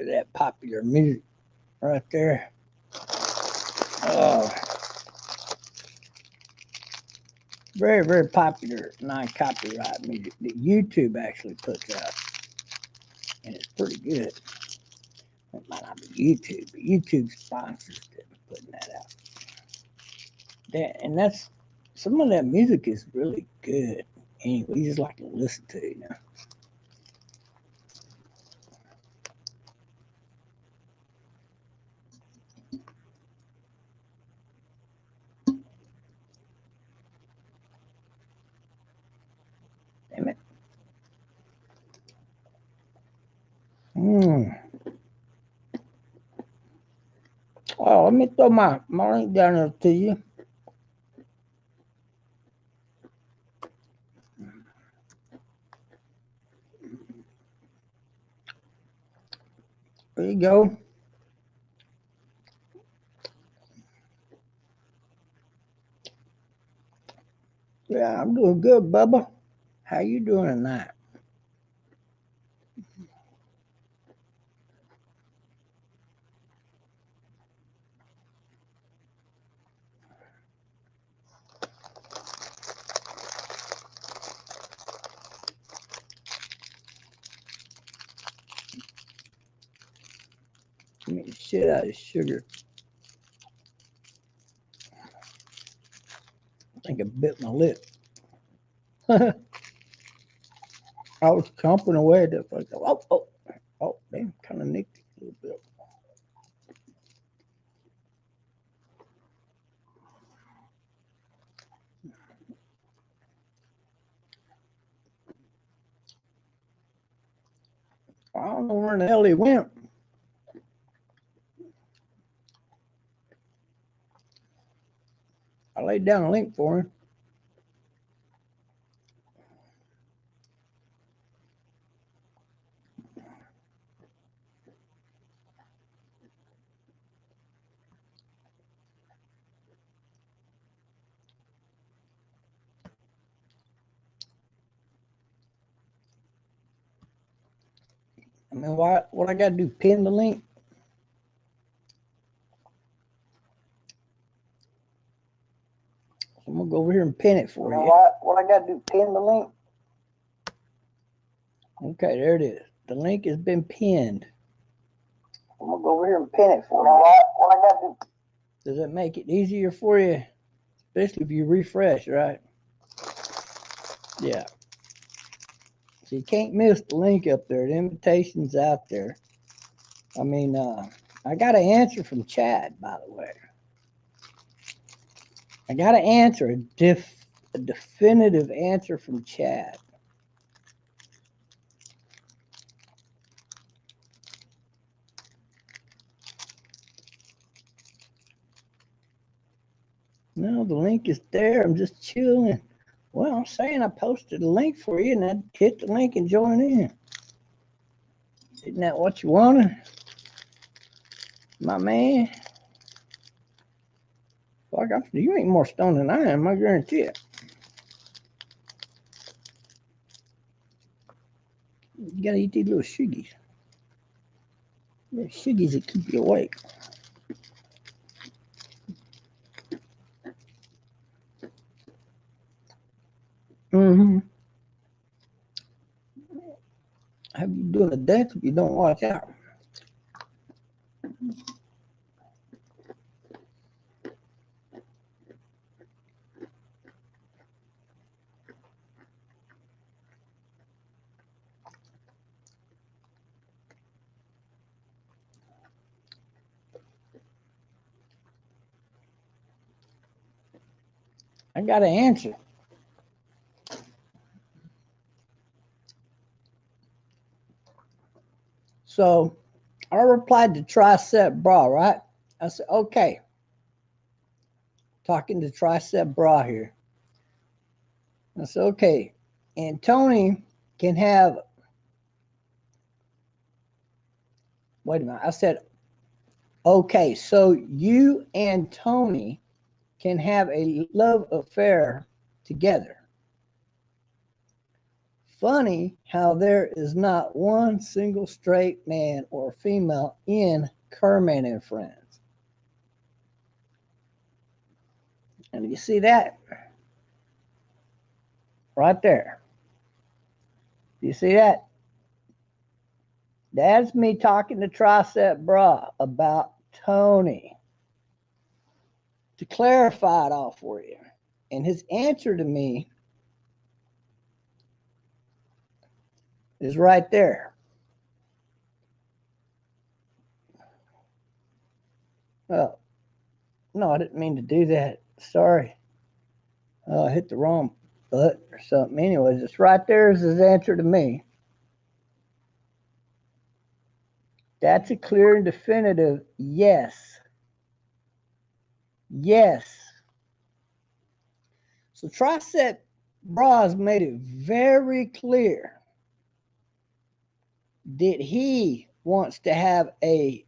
at that popular music right there. Oh, very, very popular non-copyright music that YouTube actually puts out. And it's pretty good. It might not be YouTube, but YouTube sponsors them putting that out. And that's, some of that music is really good. Anyway, you just like to listen to it, you know. Damn it. Oh, let me throw my link down there to you. There you go. Yeah, I'm doing good, Bubba. How you doing tonight? Give me the shit out of sugar. I think I bit my lip. I was chomping away at that. Oh, damn, kind of nicked it a little bit. I don't know where the hell he went. I laid down a link for him. I mean, what I got to do, pin the link? I'm going to go over here and pin it for you. What I got to do, pin the link? Okay, there it is. The link has been pinned. I'm going to go over here and pin it for you. What I got to do? Does that make it easier for you? Especially if you refresh, right? Yeah. So you can't miss the link up there. The invitation's out there. I mean, I got an answer from Chad, by the way. I got an answer, a definitive answer from Chad. No, the link is there. I'm just chilling. Well, I'm saying I posted a link for you, and I hit the link and join in. Isn't that what you wanted, my man? Fuck, you ain't more stoned than I am, I guarantee it. You gotta eat these little sugies. The sugies that keep you awake. Mm-hmm. Have you doing a dance if you don't watch out? I got an answer. So I replied to TricepBrah, right? I said, okay. Talking to TricepBrah here. I said, okay. And Tony can have, wait a minute. I said, okay, so you and Tony can have a love affair together funny how there is not one single straight man or female in Kermit and Friends. And you see that? Right there. You see that? That's me talking to TricepBrah about Tony. To clarify it all for you. And his answer to me is right there. Oh, no, I didn't mean to do that. Sorry. Oh, I hit the wrong button or something. Anyways, it's right there is his answer to me. That's a clear and definitive yes. Yes. So TricepBrah has made it very clear that he wants to have a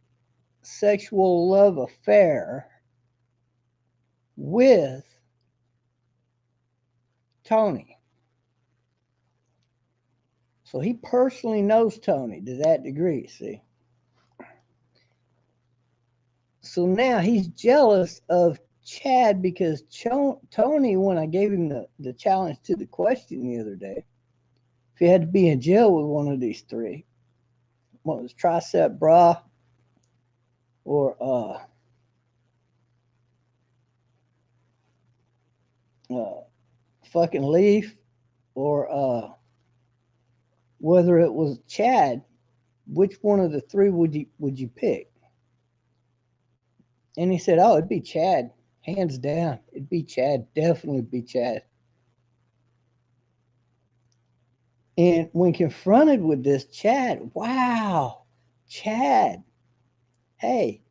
sexual love affair with Tony. So he personally knows Tony to that degree, see? So now he's jealous of Chad because Tony, when I gave him the challenge to the question the other day, if he had to be in jail with one of these three, what was TricepBrah or fucking Leaf or whether it was Chad, which one of the three would you pick? And he said, oh, it'd be Chad, hands down. It'd be Chad, definitely be Chad. And when confronted with this, Chad, hey,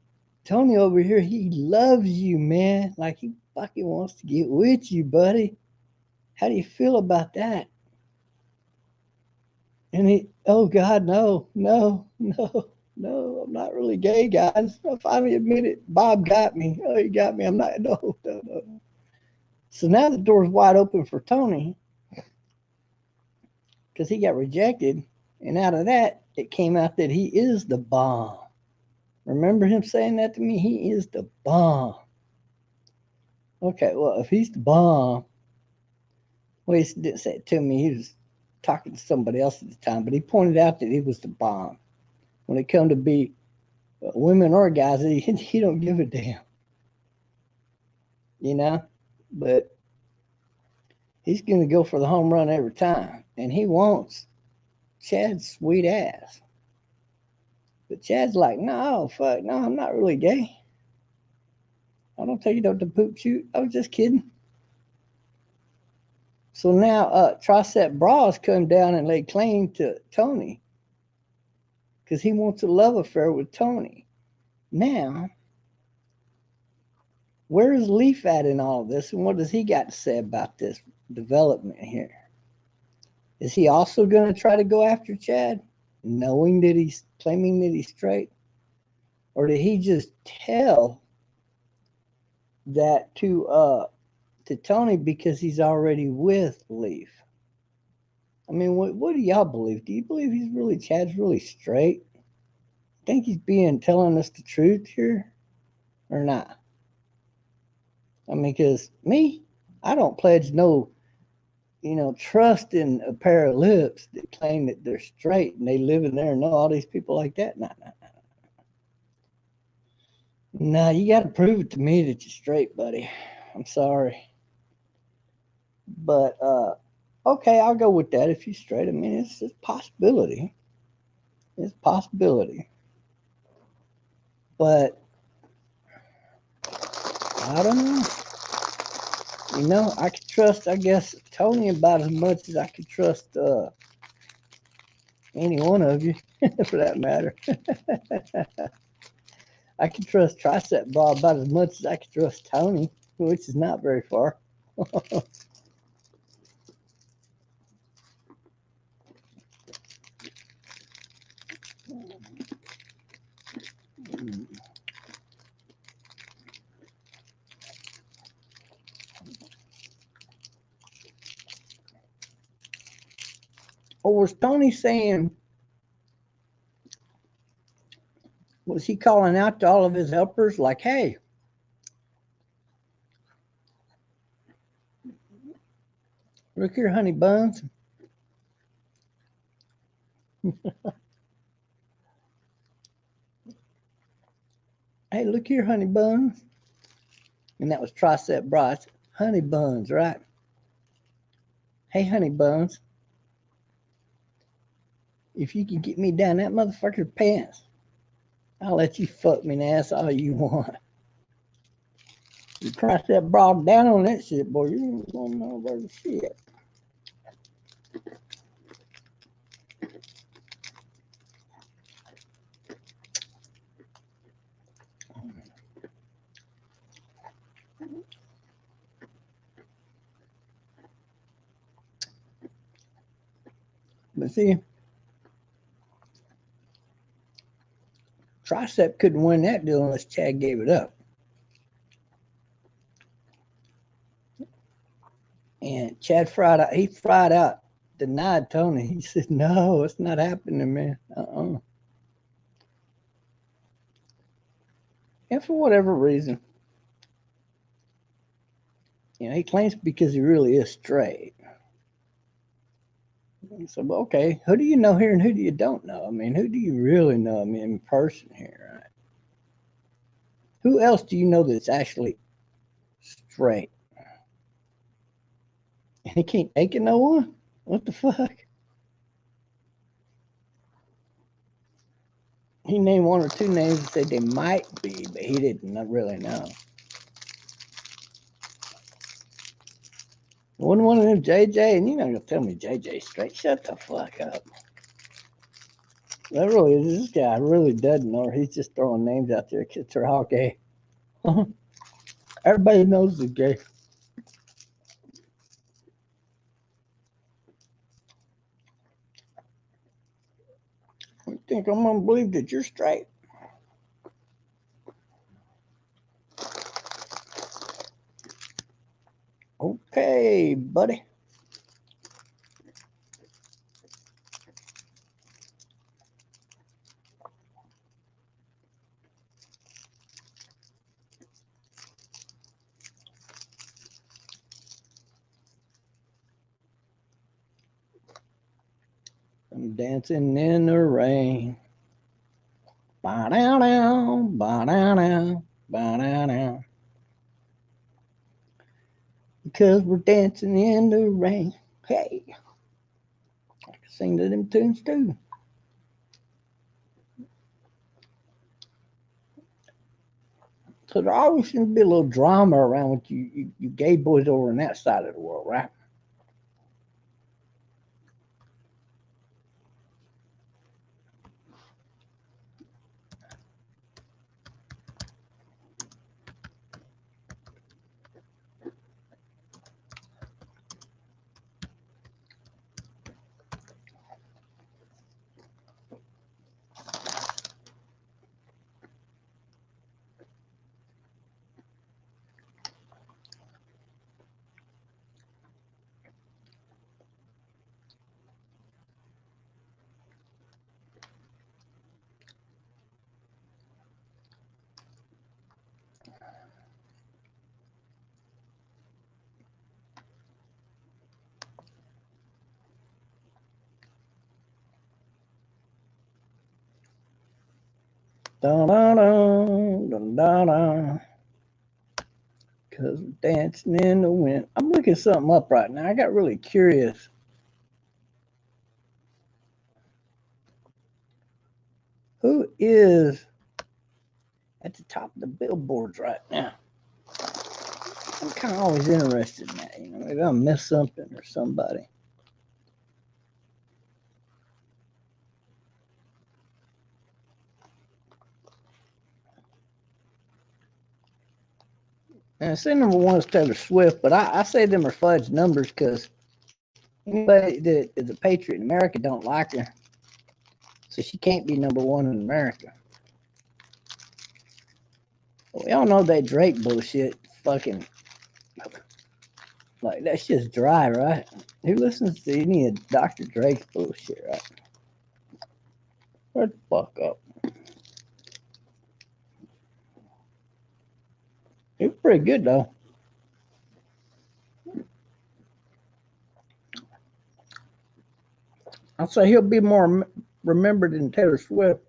Tony over here, he loves you, man. Like he fucking wants to get with you, buddy. How do you feel about that? And oh God, no, I'm not really gay, guys. I finally admit it. Bob got me. Oh, he got me. I'm not, no. So now the door's wide open for Tony because he got rejected. And out of that, it came out that he is the bomb. Remember him saying that to me? He is the bomb. Okay, well, if he's the bomb, well, he didn't say it to me. He was talking to somebody else at the time, but he pointed out that he was the bomb. When it come to be women or guys, he don't give a damn. You know? But he's going to go for the home run every time. And he wants Chad's sweet ass. But Chad's like, no, fuck, no, I'm not really gay. I don't take it up to poop shoot. I was just kidding. So now TricepBrah's come down and laid claim to Tony because he wants a love affair with Tony. Now, where's Leaf at in all this, and what does he got to say about this development here? Is he also going to try to go after Chad, knowing that he's claiming that he's straight? Or did he just tell that to Tony because he's already with Leaf? I mean, what do y'all believe? Do you believe Chad's really straight? Think he's telling us the truth here or not? I mean, because me, I don't pledge no, trust in a pair of lips that claim that they're straight and they live in there and know all these people like that. Nah, you got to prove it to me that you're straight, buddy. I'm sorry. But, okay, I'll go with that if you're straight. I mean, it's a possibility. It's a possibility. But, I don't know. I could trust, I guess, Tony about as much as I could trust any one of you, for that matter. I can trust TricepBrah about as much as I can trust Tony, which is not very far. Or was Tony saying, was he calling out to all of his helpers like, hey, look here, honey buns. Hey, look here, honey buns. And that was TricepBrah. It's honey buns, right? Hey, honey buns. If you can get me down that motherfucker's pants, I'll let you fuck me in the ass all you want. You TricepBrah down on that shit, boy. You ain't gonna know about the shit. But see, Tricep couldn't win that deal unless Chad gave it up. And Chad fried out, denied Tony. He said, no, it's not happening, man. And for whatever reason, he claims because he really is straight. So, okay, who do you know here and who do you don't know? I mean, who do you really know in person here, right? Who else do you know that's actually straight? And he can't take it no one? What the fuck? He named one or two names and said they might be, but he didn't really know. Wasn't one of them JJ, and you're not gonna tell me JJ straight. Shut the fuck up. That really is. This guy really doesn't know. He's just throwing names out there. Kids are all gay. Everybody knows he's gay. You think I'm gonna believe that you're straight? Okay, buddy. I'm dancing in the rain. Ba-da-dow, ba-da-dow, ba-da-dow. Because we're dancing in the rain. Hey, I can sing to them tunes too. So there always seems to be a little drama around with you gay boys over on that side of the world, right? Da-da-da, da-da-da. Because we're dancing in the wind. I'm looking something up right now. I got really curious. Who is at the top of the billboards right now? I'm kind of always interested in that. Maybe I missed something or somebody. And I say number one is Taylor Swift, but I say them are fudge numbers because anybody that is a patriot in America don't like her. So she can't be number one in America. We all know that Drake bullshit. Fucking Like, that shit's dry, right? Who listens to any of Dr. Drake's bullshit, right? Shut the fuck up. It's pretty good, though. I'll say he'll be more remembered than Taylor Swift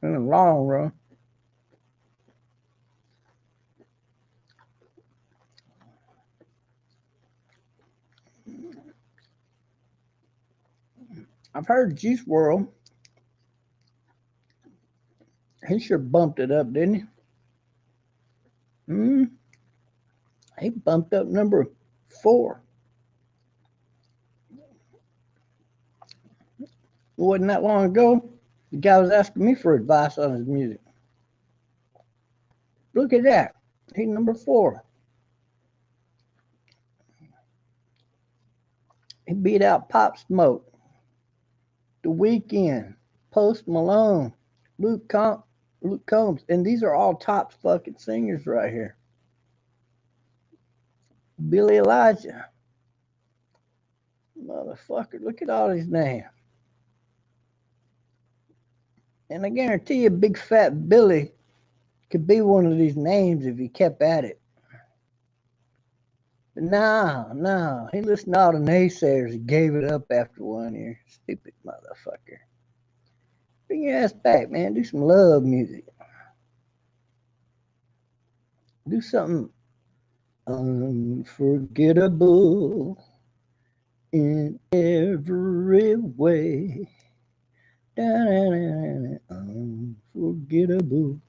in the long run. I've heard Juice WRLD. He sure bumped it up, didn't he? He bumped up number 4. It wasn't that long ago. The guy was asking me for advice on his music. Look at that. He's number 4. He beat out Pop Smoke, The Weeknd, Post Malone, Luke Combs, and these are all top fucking singers right here. Billy Elijah. Motherfucker, look at all these names. And I guarantee you, Big Fat Billy could be one of these names if he kept at it. But no, he listened to all the naysayers and gave it up after 1 year. Stupid motherfucker. Bring your ass back, man. Do some love music. Do something unforgettable in every way. Unforgettable.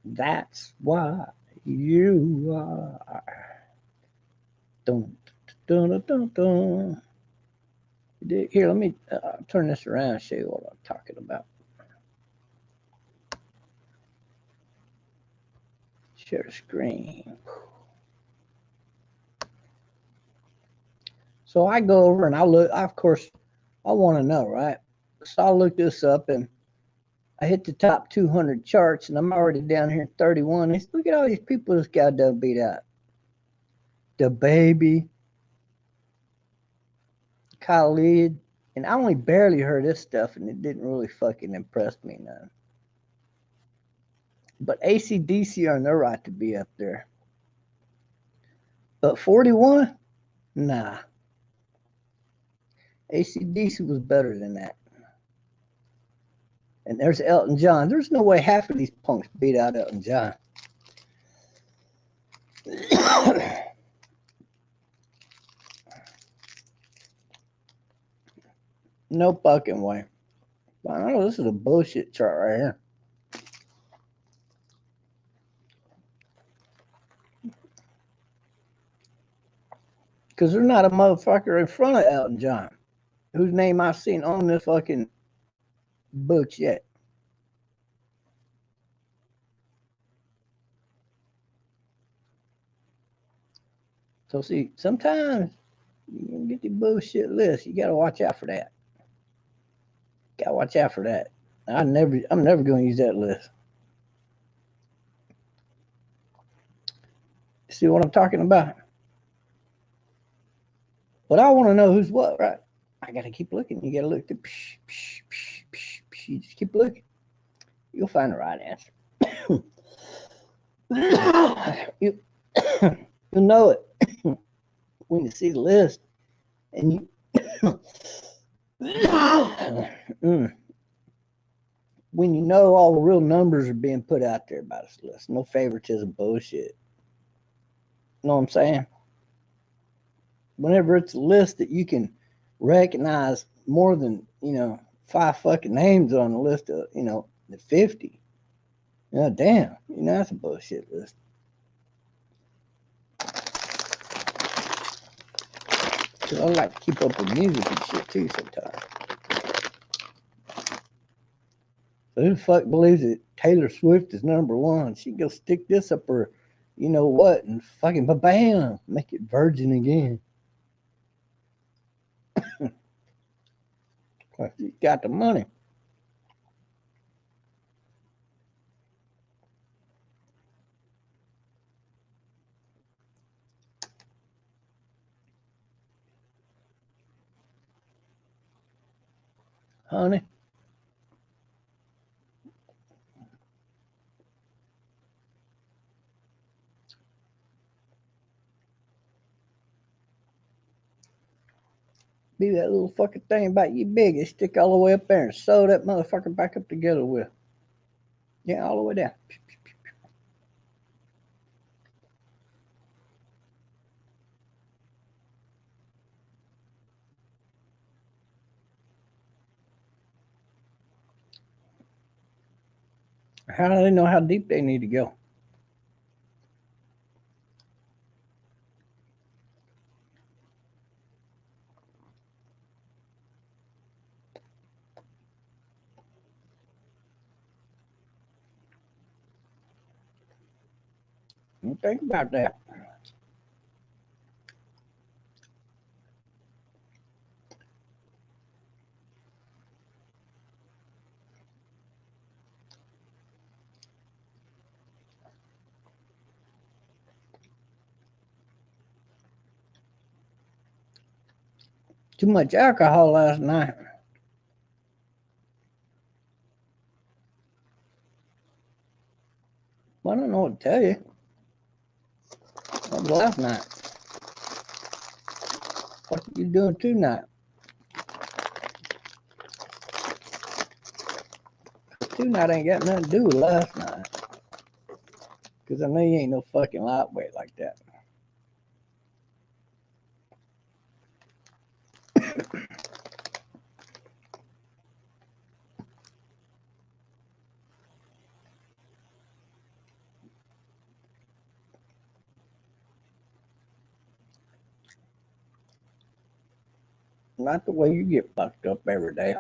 That's why you are. Dun, dun, dun, dun. Here, let me turn this around and show you what I'm talking about. Share the screen. So I go over and I look. Of course, I want to know, right? So I'll look this up and I hit the top 200 charts and I'm already down here at 31. Look at all these people this guy done beat out. The Baby, Khalid, and I only barely heard this stuff and it didn't really fucking impress me none. But AC/DC are in their right to be up there. But 41? Nah. AC/DC was better than that. And there's Elton John. There's no way half of these punks beat out Elton John. No fucking way. I know this is a bullshit chart right here. Because there's not a motherfucker in front of Elton John whose name I've seen on this fucking books yet. So see, sometimes you can get the bullshit list. You gotta watch out for that. Gotta watch out for that. I'm never gonna use that list. See what I'm talking about? But I want to know who's what, right? I gotta keep looking. You gotta look. You just keep looking. You'll find the right answer. You'll know it when you see the list, and you. When you know all the real numbers are being put out there about this list, no favoritism bullshit. You know what I'm saying? Whenever it's a list that you can recognize more than 5 fucking names on the list of the 50. Damn, that's a bullshit list. Cause I like to keep up with music and shit too sometimes. So who the fuck believes that Taylor Swift is number 1? She go stick this up her, you know what, and fucking bam, make it virgin again. She got the money. honey. Be that little fucking thing about you big. They stick all the way up there and sew that motherfucker back up together with. Yeah, all the way down. How do they know how deep they need to go? Think about that. Too much alcohol last night. Well, I don't know what to tell you. That was last night. What are you doing tonight? Tonight ain't got nothing to do with last night. Because I know you ain't no fucking lightweight like that. Not the way you get fucked up every day.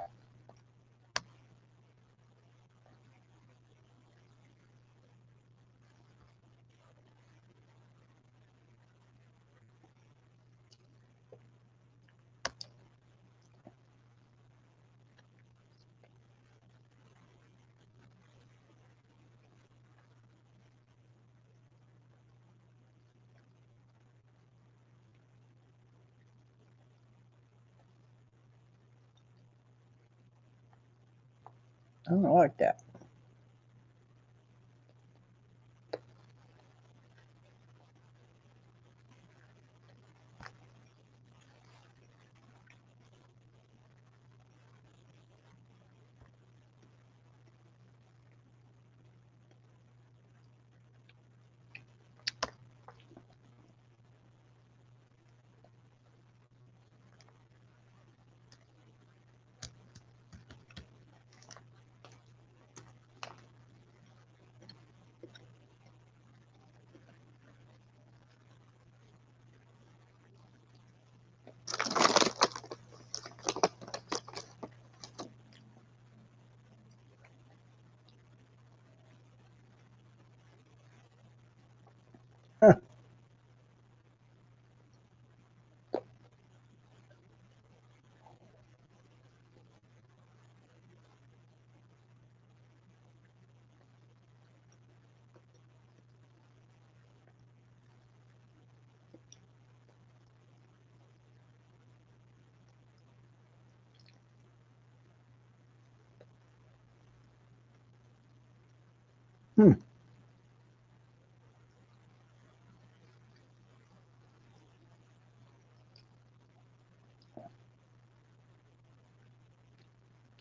I don't like that.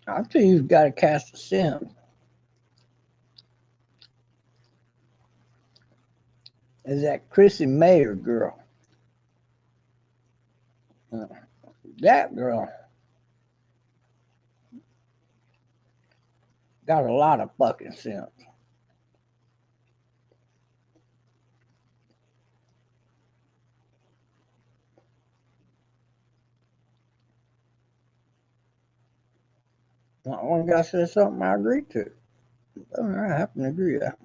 I'll tell you who's got to cast a sin. Is that Chrissy Mayer girl. That girl got a lot of fucking sense. One guy said something I agree to. I happen to agree with that.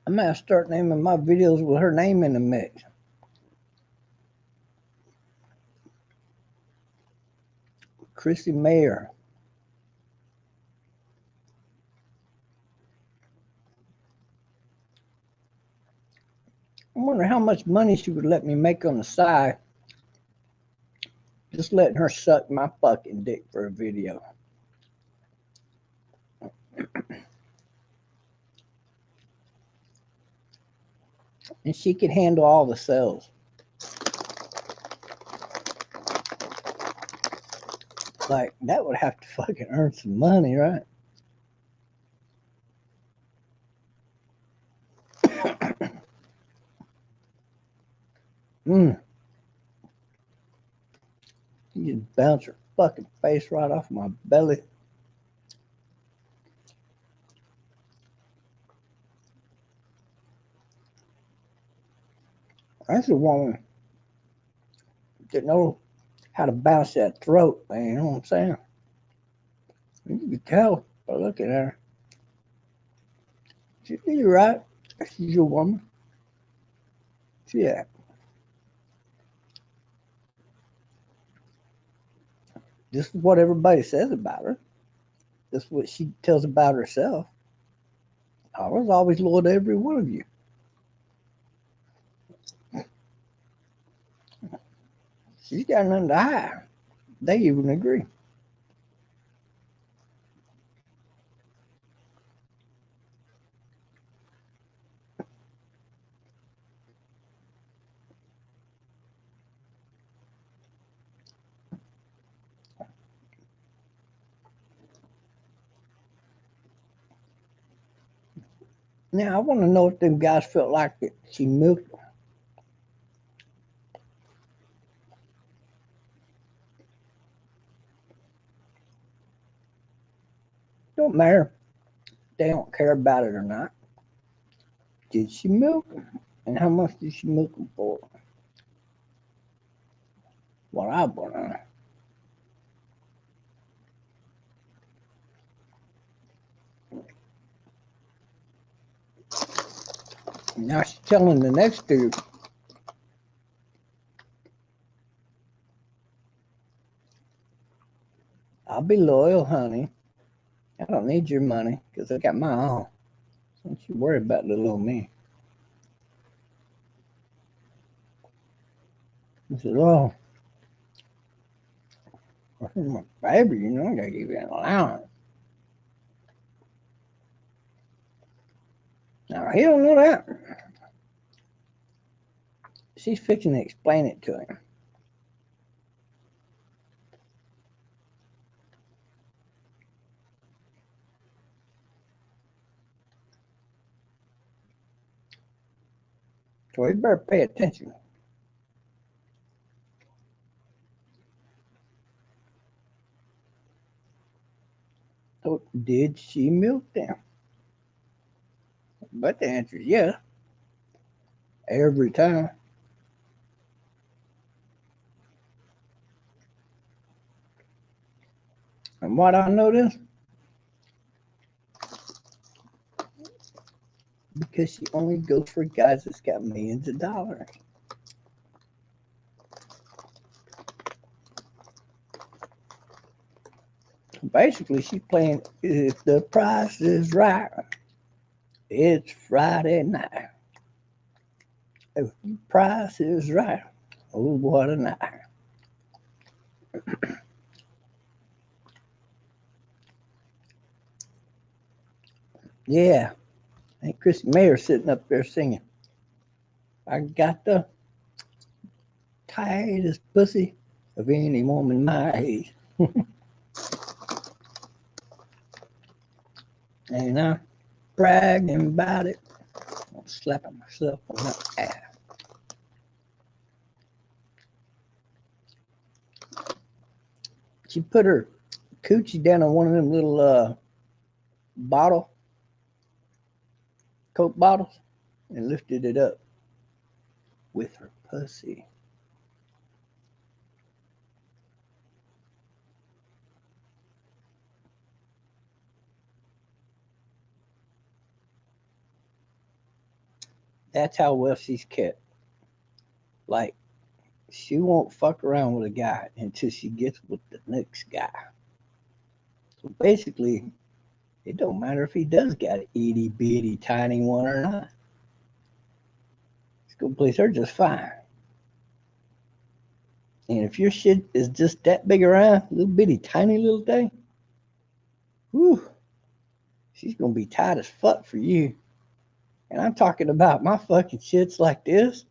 I might start naming my videos with her name in the mix. Chrissy Mayer. I wonder how much money she would let me make on the side. Just letting her suck my fucking dick for a video. And she could handle all the sales. Like, that would have to fucking earn some money, right? You just bounce her fucking face right off my belly. That's a woman that knows how to bounce that throat, man. You know what I'm saying? You can tell by looking at her. You're right. She's a woman. Yeah. This is what everybody says about her. This is what she tells about herself. I was always loyal to every one of you. She's got nothing to hide. They even agree. Now, I want to know if them guys felt like that she milked them. Don't matter if they don't care about it or not. Did she milk them? And how much did she milk them for? What I want to know. Now she's telling the next dude, I'll be loyal, honey. I don't need your money because I got my own. Don't you worry about little old me. He said, oh, my baby, you know, I got to give you an allowance. Now, he don't know that. She's fixing to explain it to him. So he better pay attention. So did she milk them? But the answer is yes. Every time. And what I noticed, because she only goes for guys that's got millions of dollars. Basically, she's playing if the price is right, it's Friday night. If the price is right, oh, what a night. Yeah, and Chris Mayer sitting up there singing. I got the tightest pussy of any woman my age. And I'm bragging about it. I'm slapping myself on the ass. She put her coochie down on one of them little Coke bottles, and lifted it up with her pussy. That's how well she's kept. Like, she won't fuck around with a guy until she gets with the next guy. So basically, it don't matter if he does got an itty bitty tiny one or not. It's gonna please her just fine. And if your shit is just that big around, little bitty tiny little thing, whew, she's gonna be tight as fuck for you. And I'm talking about my fucking shits like this.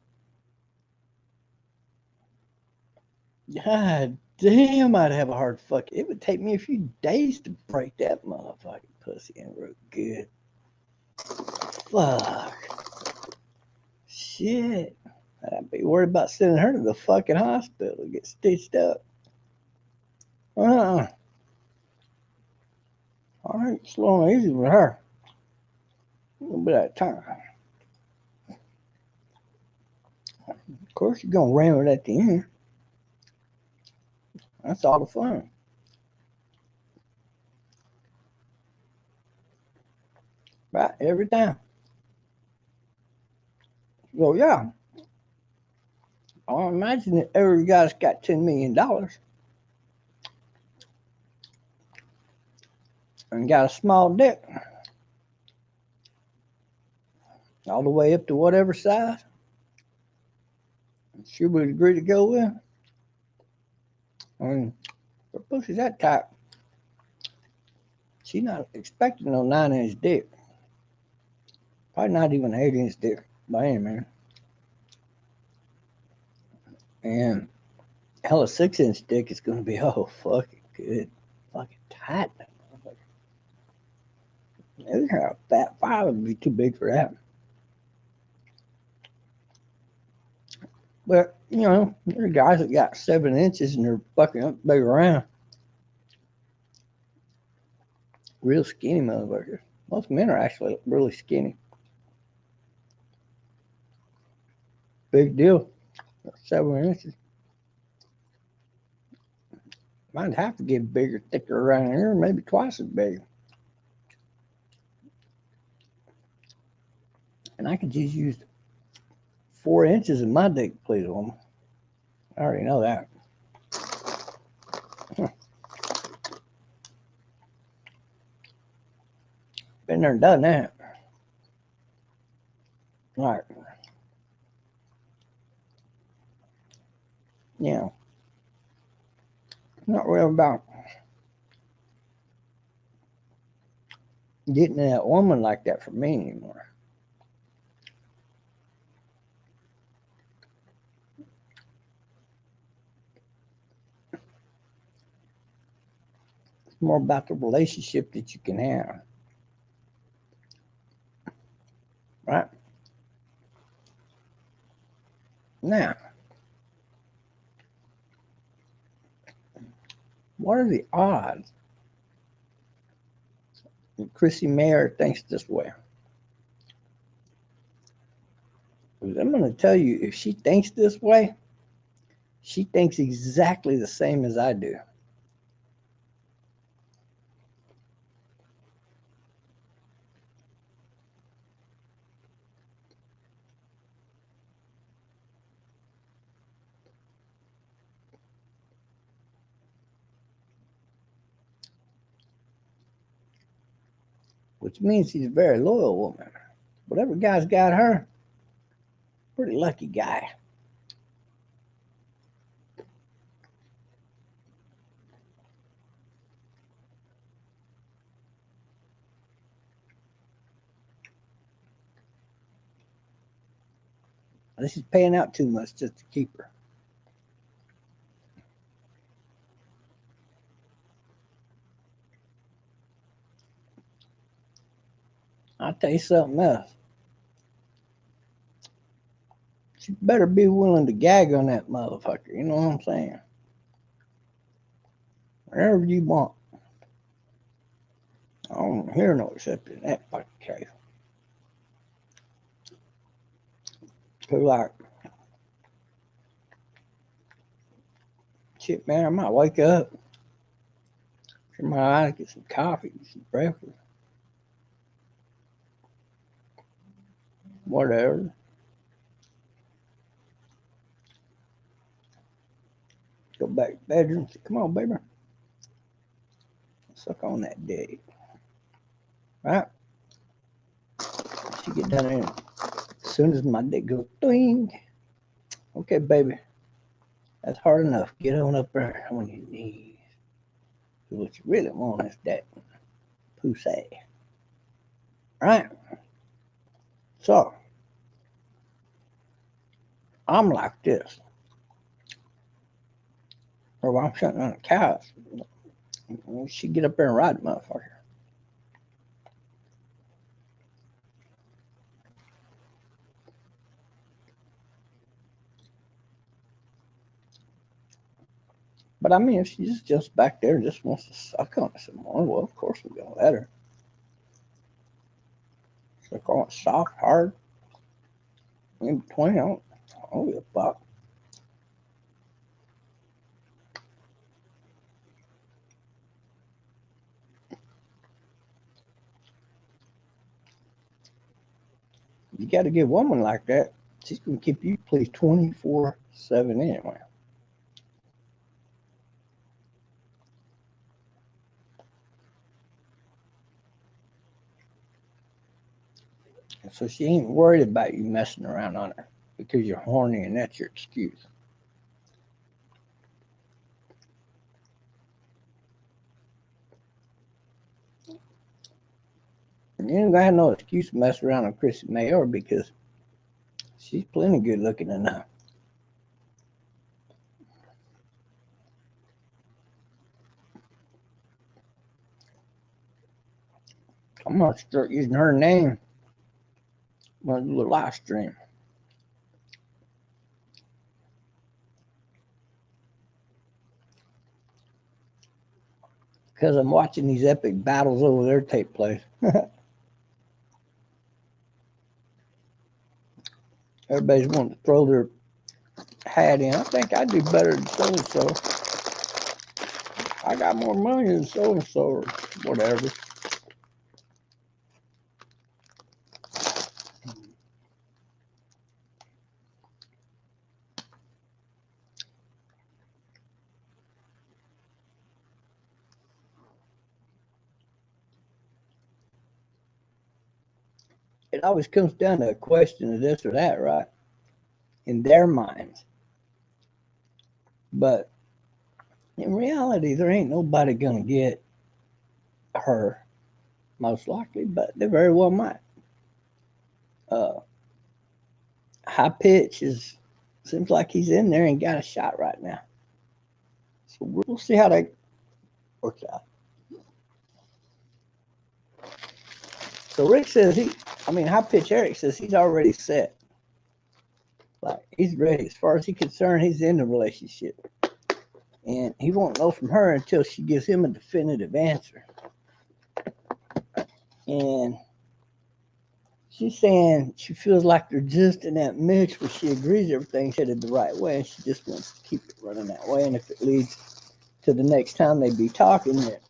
God damn, I'd have a hard fuck. It would take me a few days to break that motherfucking pussy in real good. Fuck. Shit. I'd be worried about sending her to the fucking hospital to get stitched up. All right, slow and easy with her. A little bit at a time. Of course, you're gonna ram it at the end. That's all the fun. Right, every time. So yeah, I imagine that every guy's got $10 million and got a small dick, all the way up to whatever size she would agree to go with. I mean, her pussy's that tight. She's not expecting no 9-inch dick. Probably not even an 8-inch dick by any man. And hell, a 6-inch dick is going to be fucking good. Fucking tight. A fat 5 would be too big for that. But, you know, there are guys that got 7 inches and they're fucking up big around. Real skinny motherfuckers. Most men are actually really skinny. Big deal. 7 inches. Might have to get bigger, thicker around here, maybe twice as big. And I could just use 4 inches of my dick to please a woman. I already know that. Been there and done that. All right. Yeah. Not real about getting that woman like that for me anymore. It's more about the relationship that you can have. Right? Now, what are the odds that Chrissy Mayer thinks this way? Because I'm going to tell you, if she thinks this way, she thinks exactly the same as I do. Which means she's a very loyal woman. Whatever guy's got her, pretty lucky guy. This is paying out too much just to keep her. I'll tell you something else. She better be willing to gag on that motherfucker. You know what I'm saying? Whatever you want. I don't hear no except in that fucking case. So like, shit, man, I might wake up. I might get some coffee, some breakfast. Whatever. Go back to the bedroom. Say, come on, baby. Suck on that dick. Right? She get done in. soon as my dick goes, doing. Okay, baby. That's hard enough. Get on up there on your knees. What you really want is that pussy. Right? So, I'm like this. Or when I'm sitting on the couch, she get up there and ride the motherfucker. But I mean, if she's just back there and just wants to suck on it some more, well, of course we're going to let her. So call it soft, hard, in between. I don't give a fuck. You got to get a woman like that. She's going to keep you pleased 24/7 anyway. So she ain't worried about you messing around on her because you're horny and that's your excuse. And you ain't gonna have no excuse to mess around with Chrissy Mayor because she's plenty good looking enough. I'm gonna start using her name on the live stream. Because I'm watching these epic battles over there take place. Everybody's wanting to throw their hat in. I think I do better than so and so. I got more money than so and so, or whatever. It always comes down to a question of this or that, right? In their minds. But in reality, there ain't nobody gonna get her, most likely, but they very well might. High pitch seems like he's in there and got a shot right now. So we'll see how that works out. So Rick says High pitch Eric says he's already set. Like he's ready. As far as he's concerned, he's in the relationship. And he won't know from her until she gives him a definitive answer. And she's saying she feels like they're just in that mix where she agrees everything's headed the right way and she just wants to keep it running that way. And if it leads to the next time they be talking, that,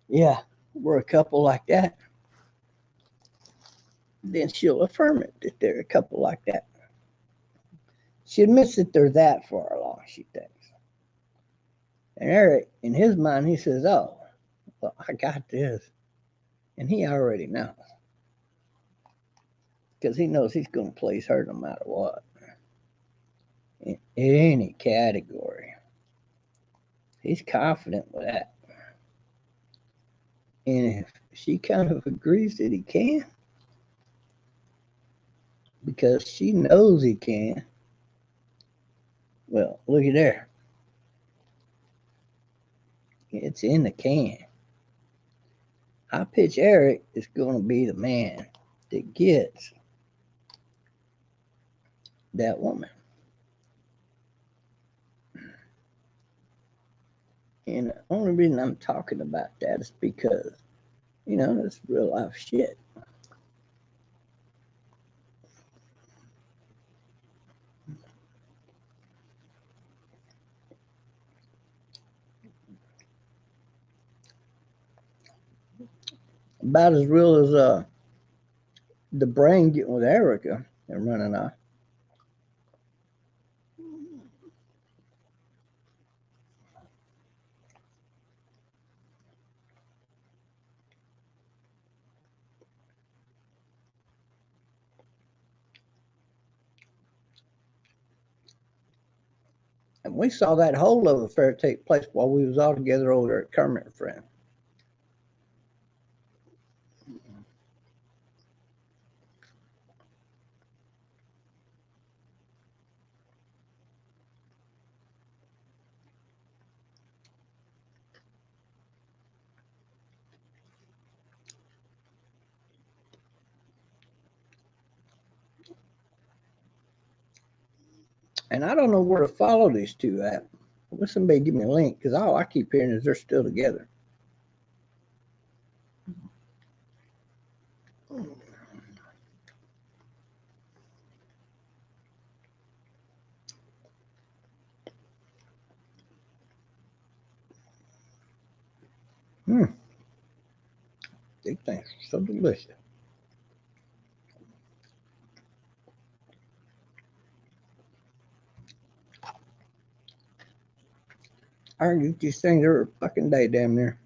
yeah, we're a couple like that, then she'll affirm it that they're a couple like that. She admits that they're that far along, she thinks. And Eric, in his mind, he says, oh, well, I got this. And he already knows. Because he knows he's going to please her no matter what. In any category. He's confident with that. And if she kind of agrees that he can, because she knows he can, well, look at there. It's in the can. High pitch Eric is going to be the man that gets that woman. And the only reason I'm talking about that is because, it's real life shit. About as real as the brain getting with Erica and running off. And we saw that whole love affair take place while we was all together over there at Kermit and Friends. And I don't know where to follow these two at. I wish somebody give me a link, because all I keep hearing is they're still together. These things are so delicious. I can eat these things every fucking day, damn near.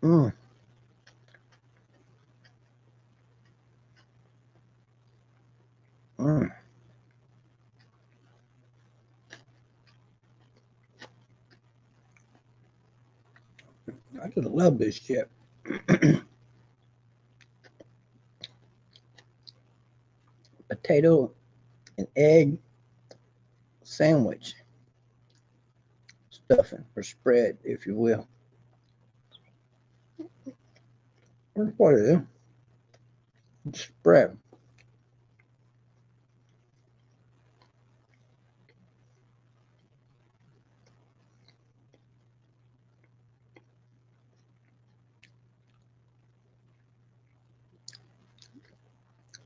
Mmm. Mmm. I just love this shit. Potato and egg sandwich stuffing or spread, if you will. That's what it is. Spread.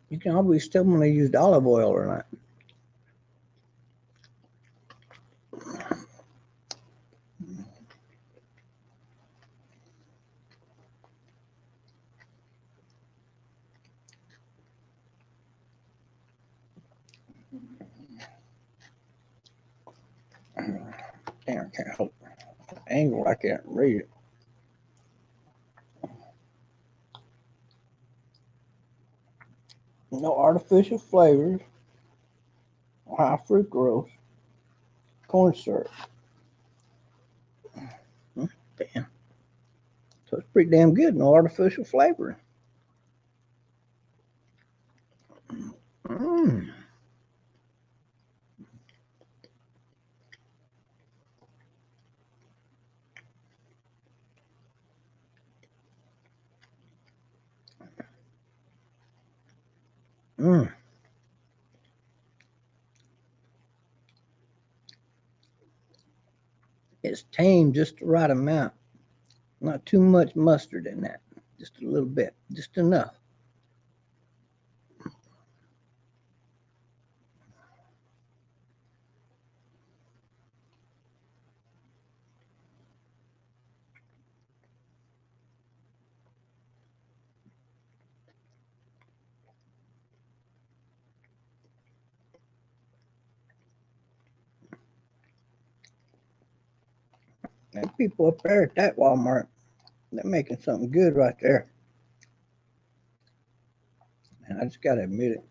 You can always tell when they used olive oil or not. Damn, I can't help the angle. I can't read it. No artificial flavors, high fructose, corn syrup. Damn. So it's pretty damn good. No artificial flavoring. Mmm. Mmm. It's tame, just the right amount. Not too much mustard in that. Just a little bit. Just enough. And people up there at that Walmart, they're making something good right there. And I just gotta admit it.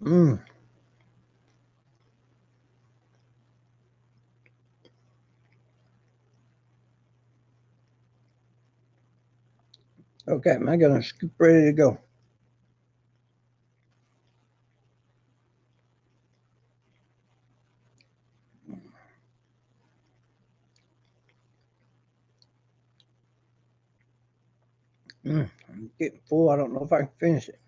Mmm. Okay, I got a scoop ready to go. I'm getting full. I don't know if I can finish it.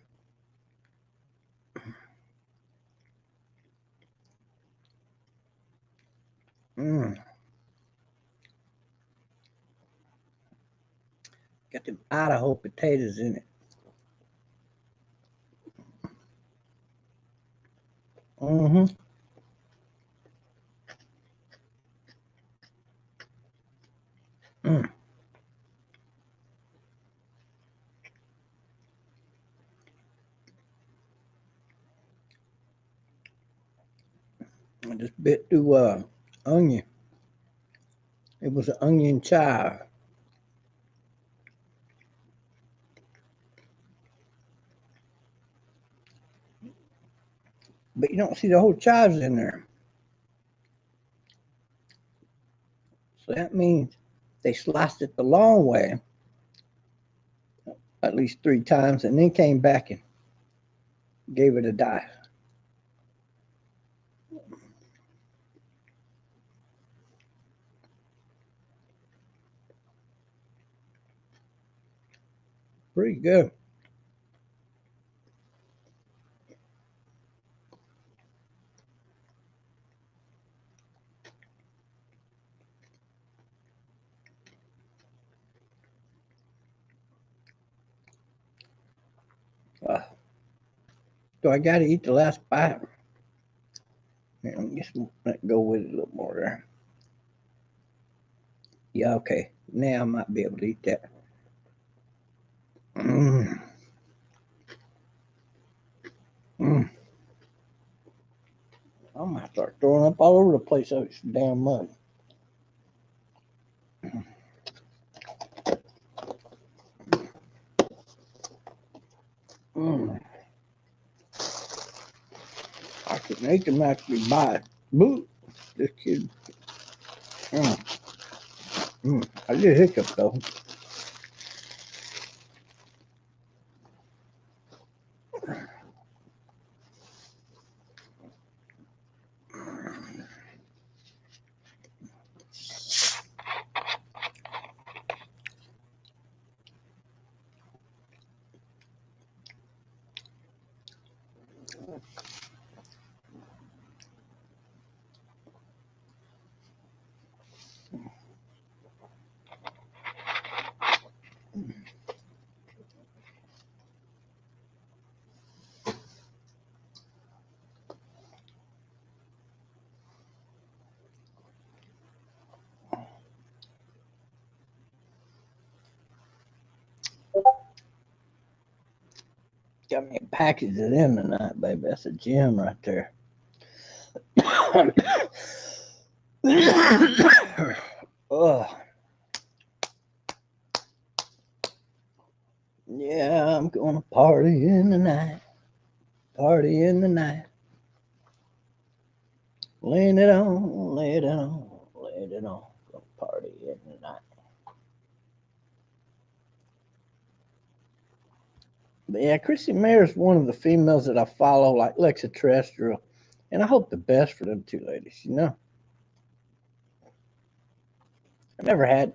Mmm. Got them Idaho potatoes in it. Mm-hmm. Mm. I just bit through onion. It was an onion chive. But you don't see the whole chives in there. So that means they sliced it the long way at least 3 times and then came back and gave it a dice. Pretty good. So I got to eat the last bite. Yeah, I guess let go with it a little more there. Yeah, okay. Now I might be able to eat that. Mm. Mm. I might start throwing up all over the place. Oh, it's damn mud. Mm. I could make them actually buy it. Boo! This kid. Mm. Mm. I did hiccup though. Got me a package of them tonight, baby. That's a gem right there. Oh, yeah, I'm gonna party in the night. Party in the night. Laying it on, lay it on, lay it on. Gonna party in the night. But yeah, Chrissy Mayer is one of the females that I follow, like Lexa Terrestrial. And I hope the best for them two ladies, you know. I never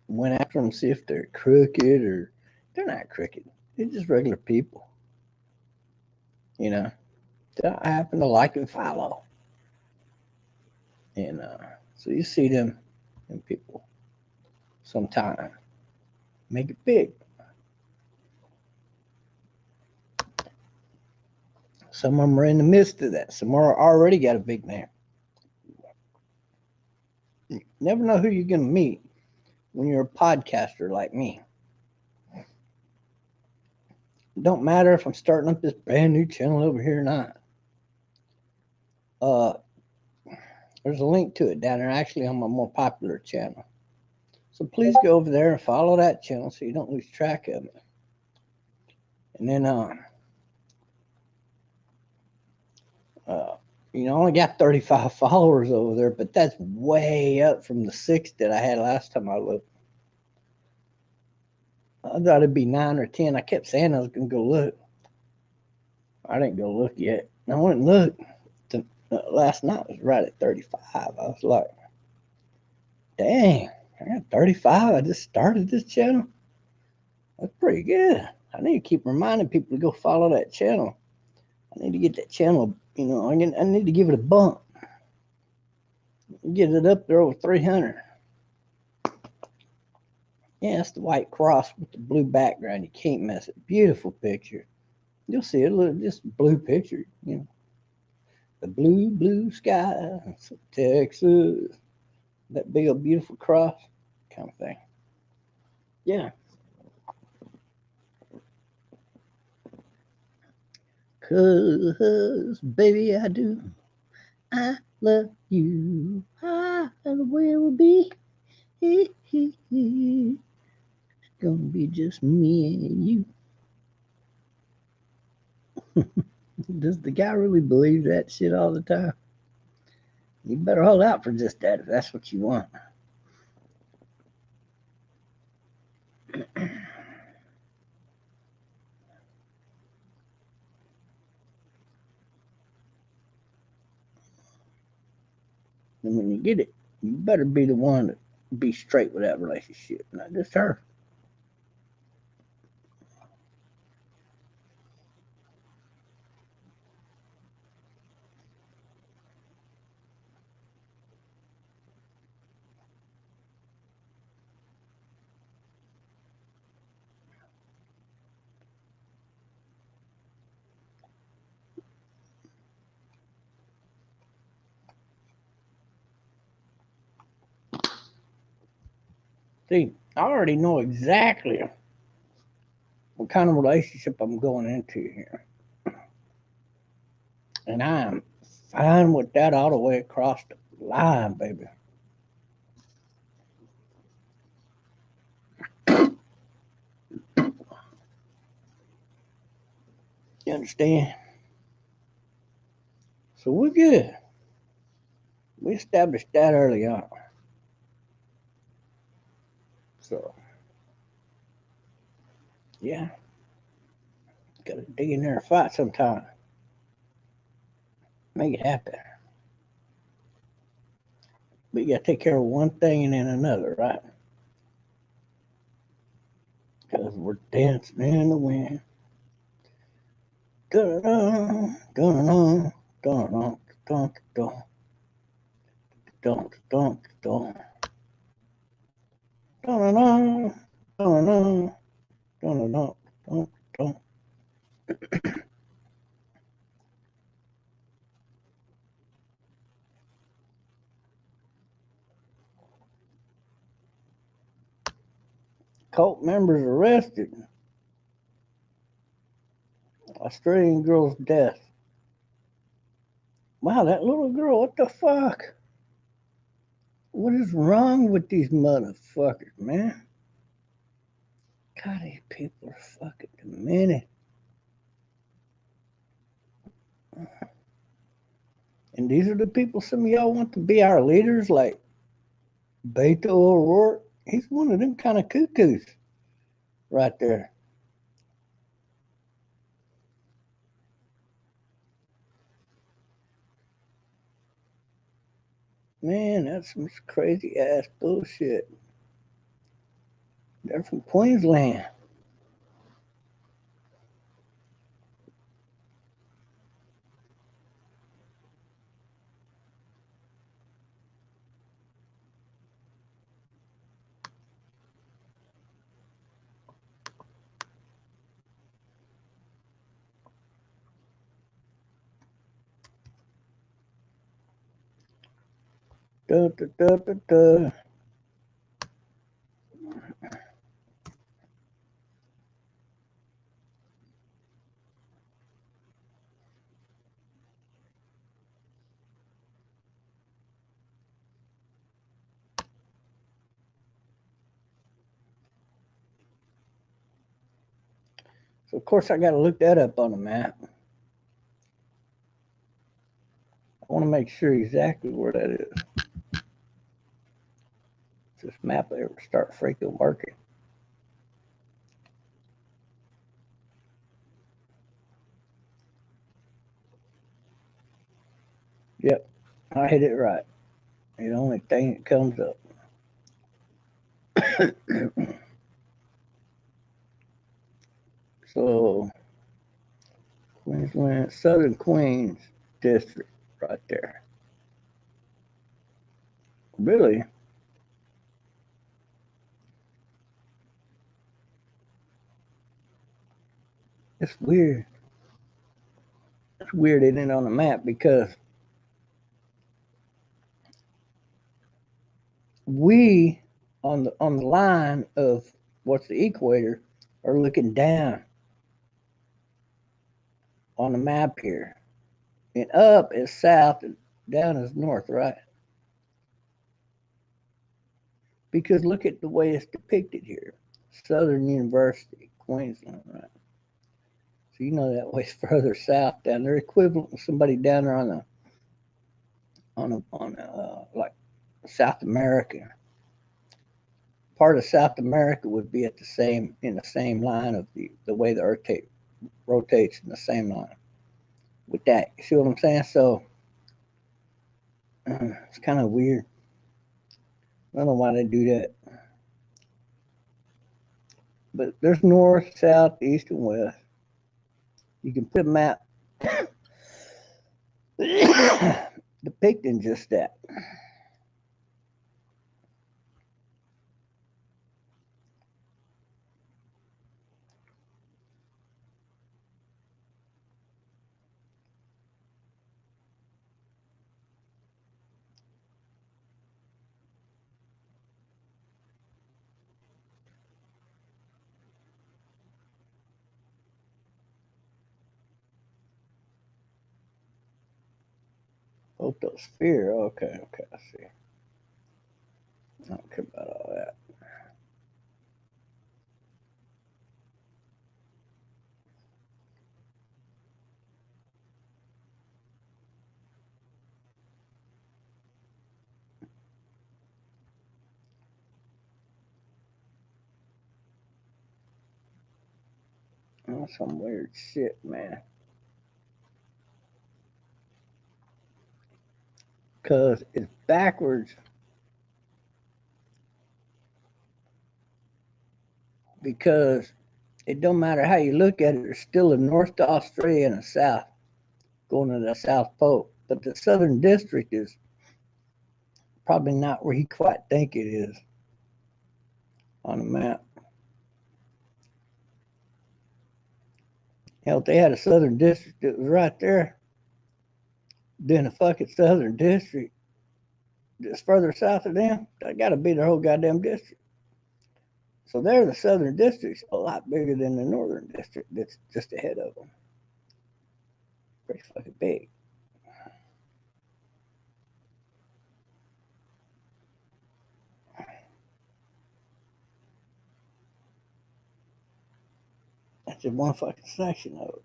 went after them to see if they're crooked or they're not crooked. They're just regular people, you know. That I happen to like and follow. And so you see them and people sometime make it big. Some of them are in the midst of that. Some are already got a big name. You never know who you're going to meet when you're a podcaster like me. It don't matter if I'm starting up this brand new channel over here or not. Uh, there's a link to it down there, actually on my more popular channel. So please go over there and follow that channel so you don't lose track of it. And then, you know, I only got 35 followers over there, but that's way up from the 6 that I had last time I looked. I thought it'd be 9 or 10. I kept saying I was going to go look. I didn't go look yet. I went and looked. Last night was right at 35. I was like, dang, I got 35. I just started this channel. That's pretty good. I need to keep reminding people to go follow that channel. I need to get that channel, you know, I need to give it a bump. Get it up there over 300. Yeah, it's the white cross with the blue background. You can't mess it. Beautiful picture. You'll see it. Look, just blue picture, you know. The blue sky, Texas. That big old beautiful cross kind of thing. Yeah. Cause baby I do. I love you. I will be. It's gonna be just me and you. Does the guy really believe that shit all the time? You better hold out for just that if that's what you want. And when you get it, you better be the one to be straight with that relationship, not just her. See, I already know exactly what kind of relationship I'm going into here. And I'm fine with that all the way across the line, baby. You understand? So we're good. We established that early on. So, yeah, gotta dig in there and fight sometime. Make it happen. But you gotta take care of one thing and then another, right? Because we're dancing in the wind. Dun dun dun dun dun dun dun dun dun dun dun dun dun dun dun dun dun. Cult members arrested. Australian girl's death. Wow, that little girl, what the fuck? What is wrong with these motherfuckers, man? God, these people are fucking demented. And these are the people some of y'all want to be our leaders, like Beto O'Rourke. He's one of them kind of cuckoos right there. Man, that's some crazy ass bullshit. They're from Queensland. Da, da, da, da, da. So of course I got to look that up on the map. I want to make sure exactly where that is. If this map ever start freaking working. Yep, I hit it right. The only thing that comes up. So Queensland, Southern Queens District, right there. Really? It's weird. It's weird it ain't on the map because we on the line of what's the equator are looking down on the map here. And up is south and down is north, right? Because look at the way it's depicted here. Southern University, Queensland, right? So you know that way's further south down there, equivalent to somebody down there on like South America. Part of South America would be at the same in the same line of the way the Earth rotates in the same line with that. You see what I'm saying? So it's kind of weird. I don't know why they do that. But there's north, south, east, and west. You can put a map depicting just that. Photosphere. Okay, I see. I don't care about all that. That's some weird shit, man. Because it's backwards. Because it don't matter how you look at it, there's still a north to Australia and a south going to the South Pole. But the Southern District is probably not where you quite think it is on the map. Hell, if they had a Southern District that was right there, then the fucking Southern District that's further south of them, that got to be their whole goddamn district. So there, the Southern District's a lot bigger than the Northern District that's just ahead of them. Pretty fucking big. That's just one fucking section of it.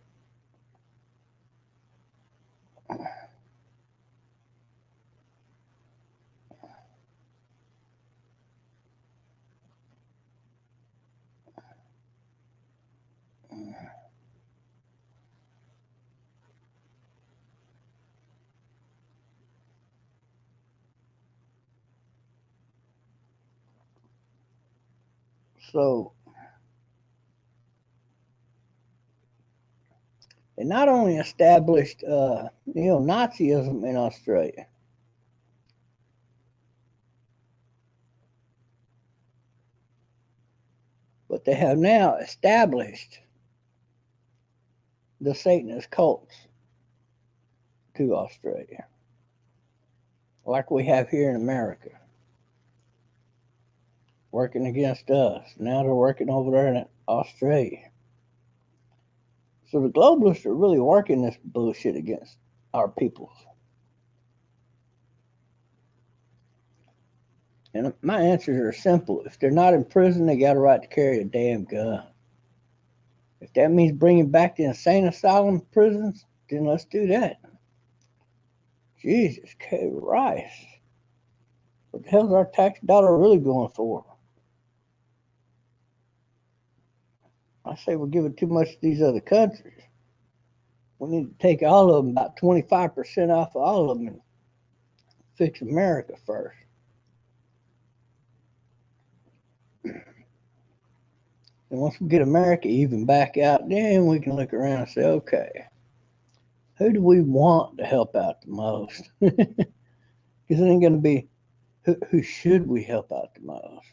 So they not only established Nazism in Australia, but they have now established the Satanist cults to Australia, like we have here in America, working against us. Now they're working over there in Australia. So the globalists are really working this bullshit against our peoples. And my answers are simple. If they're not in prison, they got a right to carry a damn gun. If that means bringing back the insane asylum prisons, then let's do that. Jesus Christ. What the hell's our tax dollar really going for? I say we're giving too much to these other countries. We need to take all of them, about 25% off of all of them, and fix America first. And once we get America even back out, then we can look around and say, okay, who do we want to help out the most? Because it ain't going to be who should we help out the most?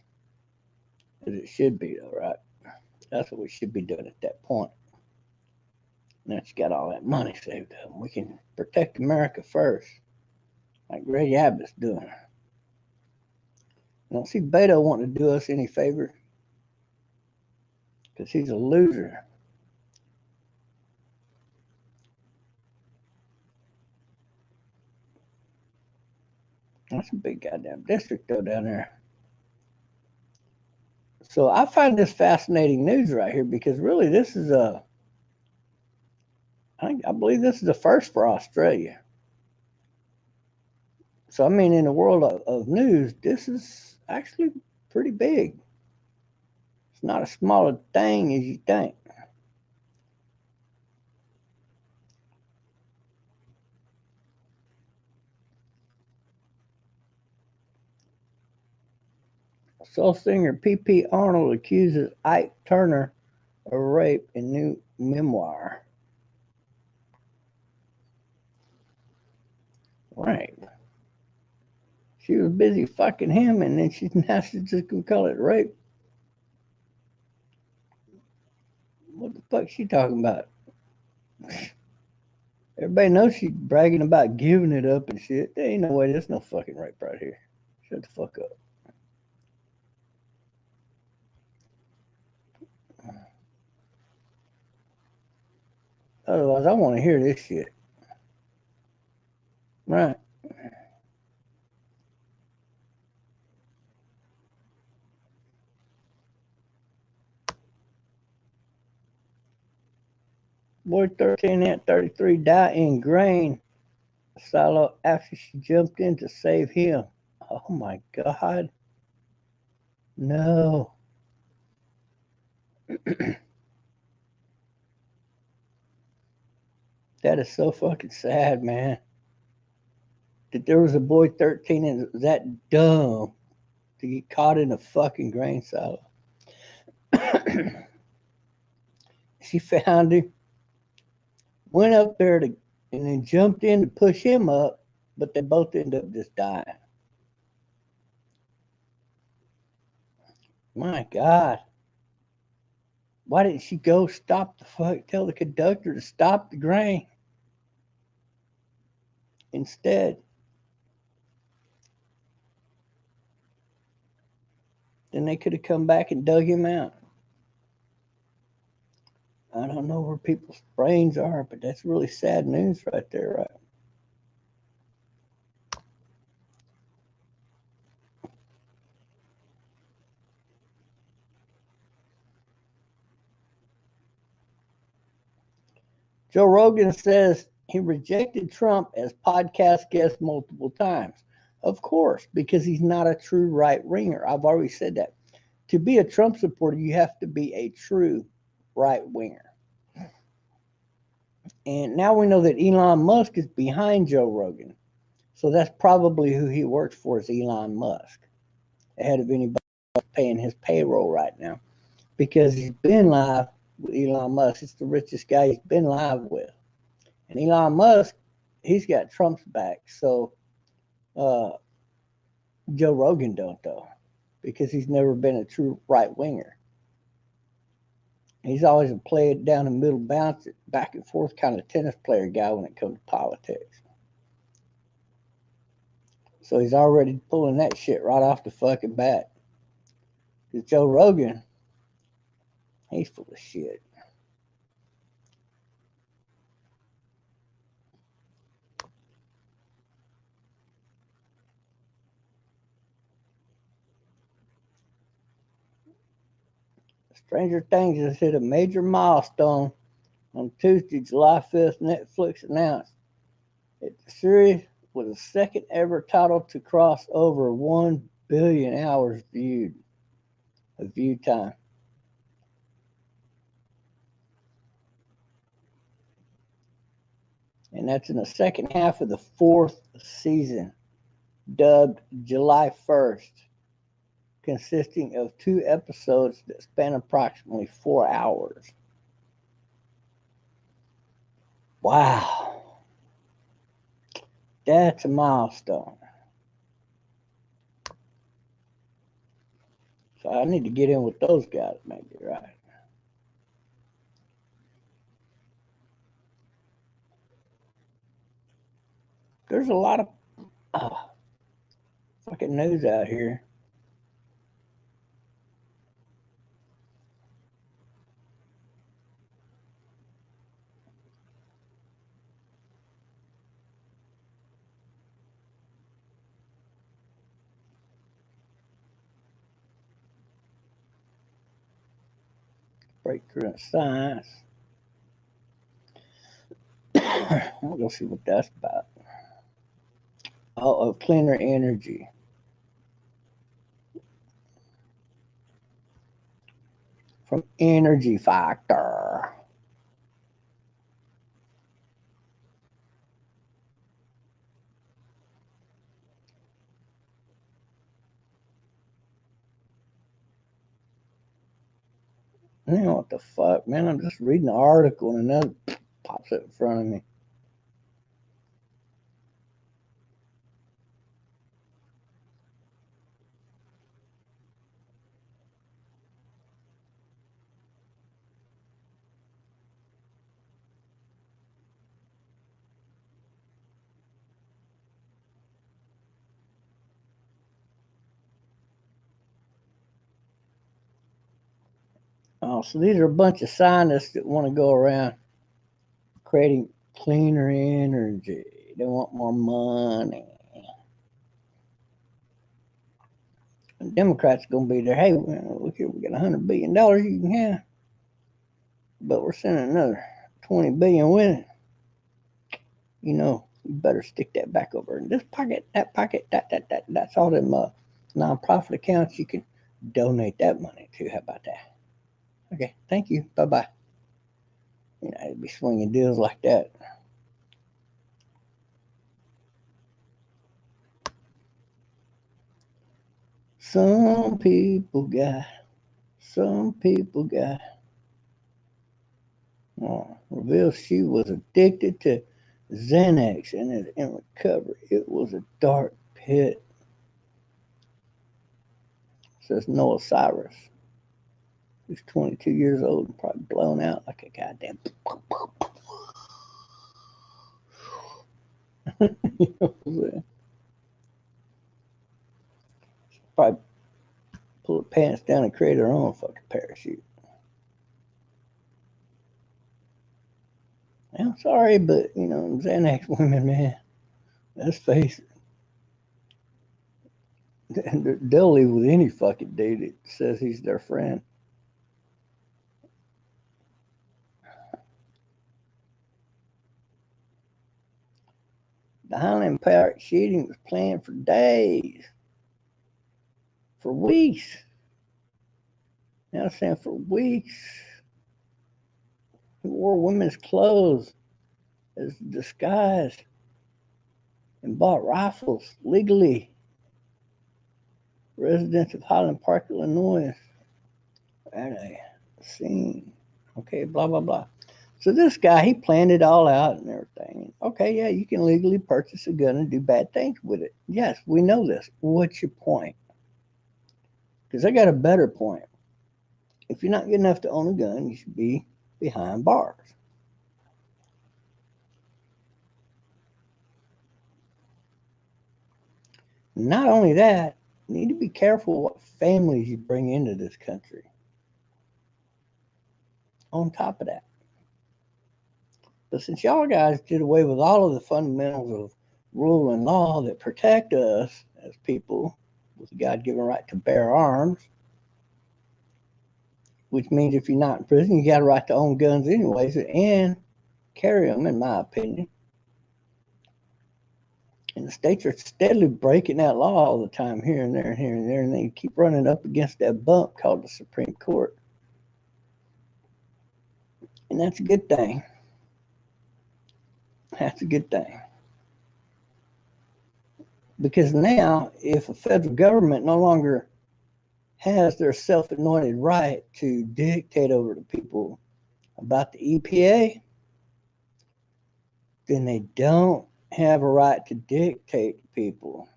As it should be, though, right? That's what we should be doing at that point. Now it's got all that money saved up. We can protect America first, like Greg Abbott's doing. I don't see Beto wanting to do us any favor because he's a loser. That's a big goddamn district, though, down there. So I find this fascinating news right here because really this is I believe this is the first for Australia. So I mean, in the world of news, this is actually pretty big. It's not as small a thing as you think. Soul singer P.P. Arnold accuses Ike Turner of rape in new memoir. Right. She was busy fucking him, and then she's just gonna call it rape. What the fuck she talking about? Everybody knows she's bragging about giving it up and shit. There ain't no way. There's no fucking rape right here. Shut the fuck up. Otherwise, I want to hear this shit. Right. Boy 13 Aunt 33 died in grain silo after she jumped in to save him. Oh my God. No. That is so fucking sad, man. That there was a boy 13 and was that dumb to get caught in a fucking grain silo. She found him, went up there to, and then jumped in to push him up, but they both ended up just dying. My God. Why didn't she go stop the fuck, tell the conductor to stop the grain instead? Then they could have come back and dug him out. I don't know where people's brains are, but that's really sad news right there, right? Joe Rogan says he rejected Trump as podcast guest multiple times. Of course, because he's not a true right winger. I've already said that. To be a Trump supporter, you have to be a true right winger. And now we know that Elon Musk is behind Joe Rogan. So that's probably who he works for, is Elon Musk, ahead of anybody paying his payroll right now. Because he's been live with Elon Musk. It's the richest guy he's been live with. And Elon Musk, he's got Trump's back. So uh, Joe Rogan don't, though, because he's never been a true right winger. He's always a play it down the middle, bounce it back and forth kind of tennis player guy when it comes to politics. So he's already pulling that shit right off the fucking bat. Because Joe Rogan, he's full of shit. Stranger Things has hit a major milestone on Tuesday, July 5th. Netflix announced that the series was the second ever title to cross over 1 billion hours viewed of view time. And that's in the second half of the fourth season, dubbed July 1st, consisting of 2 episodes that span approximately 4 hours. Wow. That's a milestone. So I need to get in with those guys, maybe, right? There's a lot of fucking news out here. break current science. We'll go see what that's about. Oh, cleaner energy. From Energy Factor. Man, what the fuck, man? I'm just reading the article and another pops up in front of me. Oh, so these are a bunch of scientists that want to go around creating cleaner energy. They want more money. And Democrats are going to be there. Hey, look here, we got $100 billion you can have, but we're sending another $20 billion with it. You know, you better stick that back over in this pocket, that pocket, that's all them nonprofit accounts you can donate that money to. How about that? Okay, thank you. Bye-bye. You know, I'd be swinging deals like that. Some people got. Reveals she was addicted to Xanax and is in recovery. It was a dark pit, says Noah Cyrus, who's 22 years old and probably blown out like a goddamn. You know what I'm saying? Probably pull her pants down and create her own fucking parachute. I'm sorry, but you know, Xanax women, man, let's face it, they'll leave with any fucking dude that says he's their friend. The Highland Park shooting was planned for days, for weeks. Now I'm saying for weeks. He wore women's clothes as a disguise and bought rifles legally. Residents of Highland Park, Illinois, at a scene. Okay, blah, blah, blah. So this guy, he planned it all out and everything. Okay, yeah, you can legally purchase a gun and do bad things with it. Yes, we know this. What's your point? Because I got a better point. If you're not good enough to own a gun, you should be behind bars. Not only that, you need to be careful what families you bring into this country. On top of that. But since y'all guys did away with all of the fundamentals of rule and law that protect us as people with a God-given right to bear arms, which means if you're not in prison, you got a right to own guns anyways and carry them, in my opinion. And the states are steadily breaking that law all the time, here and there and here and there, and they keep running up against that bump called the Supreme Court. And that's a good thing. That's a good thing. Because now, if a federal government no longer has their self-anointed right to dictate over the people about the EPA, then they don't have a right to dictate to people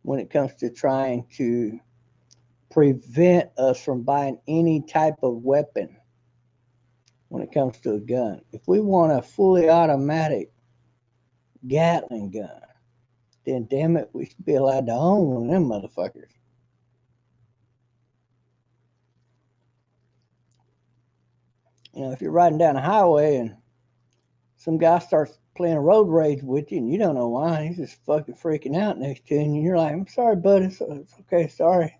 when it comes to trying to prevent us from buying any type of weapon when it comes to a gun. If we want a fully automatic Gatling gun, then damn it, we should be allowed to own one of them motherfuckers. You know, if you're riding down a highway and some guy starts playing road rage with you and you don't know why, he's just fucking freaking out next to you, and you're like, I'm sorry, bud, it's okay, sorry.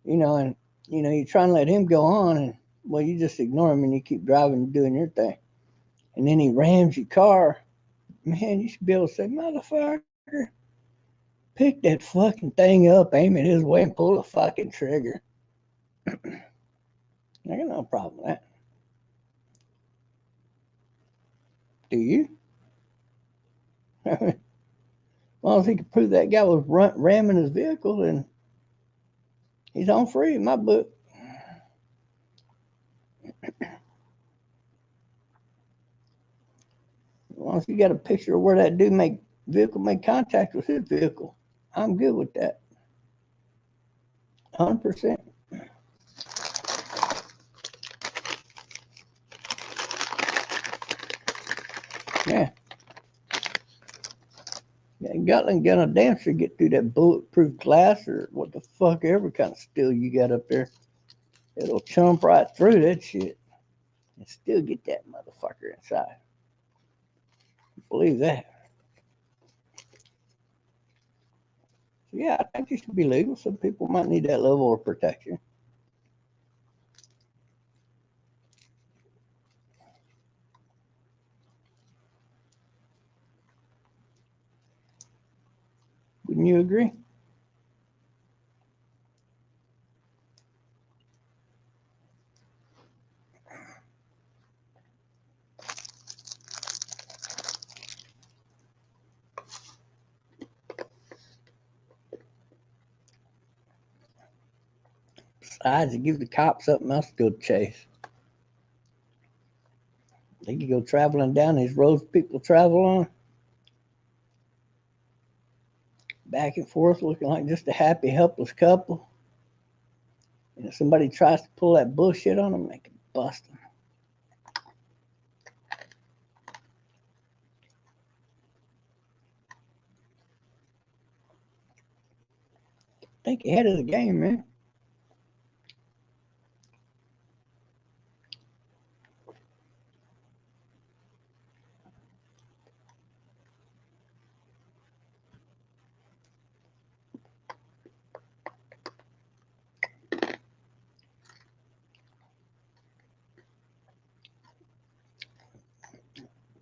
You know, and you know, you're trying to let him go on, and Well, you just ignore him and you keep driving and doing your thing. And then he rams your car. Man, you should be able to say, motherfucker, pick that fucking thing up, aim it his way, and pull the fucking trigger. I got no problem with that. Do you? As long as he can prove that guy was ramming his vehicle, then he's on free in my book. As long as you got a picture of where that dude made contact with his vehicle, I'm good with that. 100%. Yeah. Gatling gun a damn sure get through that bulletproof glass or what the fuck ever kind of steel you got up there. It'll chomp right through that shit and still get that motherfucker inside. Believe that. So yeah, I think it should be legal. Some people might need that level of protection. Wouldn't you agree? Besides, it gives the cops something else to go chase. They could go traveling down these roads people travel on, back and forth, looking like just a happy, helpless couple. And if somebody tries to pull that bullshit on them, they can bust them. Think ahead of the game, man.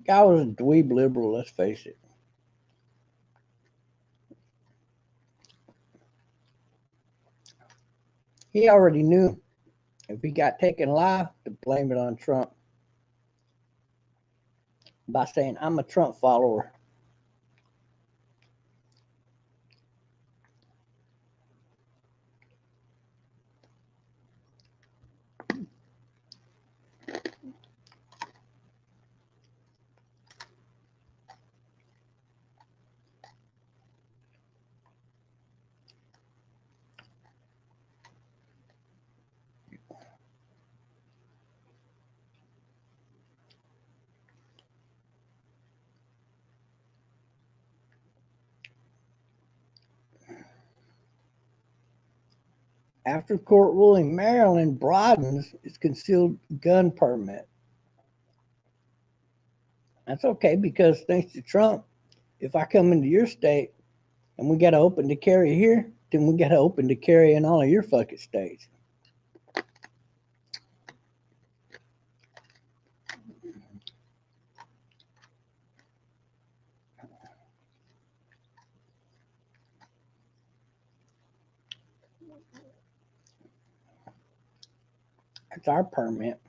Guy was a dweeb liberal, let's face it. He already knew if he got taken alive to blame it on Trump by saying, I'm a Trump follower. After court ruling, Maryland broadens its concealed gun permit. That's okay because thanks to Trump, if I come into your state and we got to open to carry here, then we got to open to carry in all of your fucking states. That's our permit.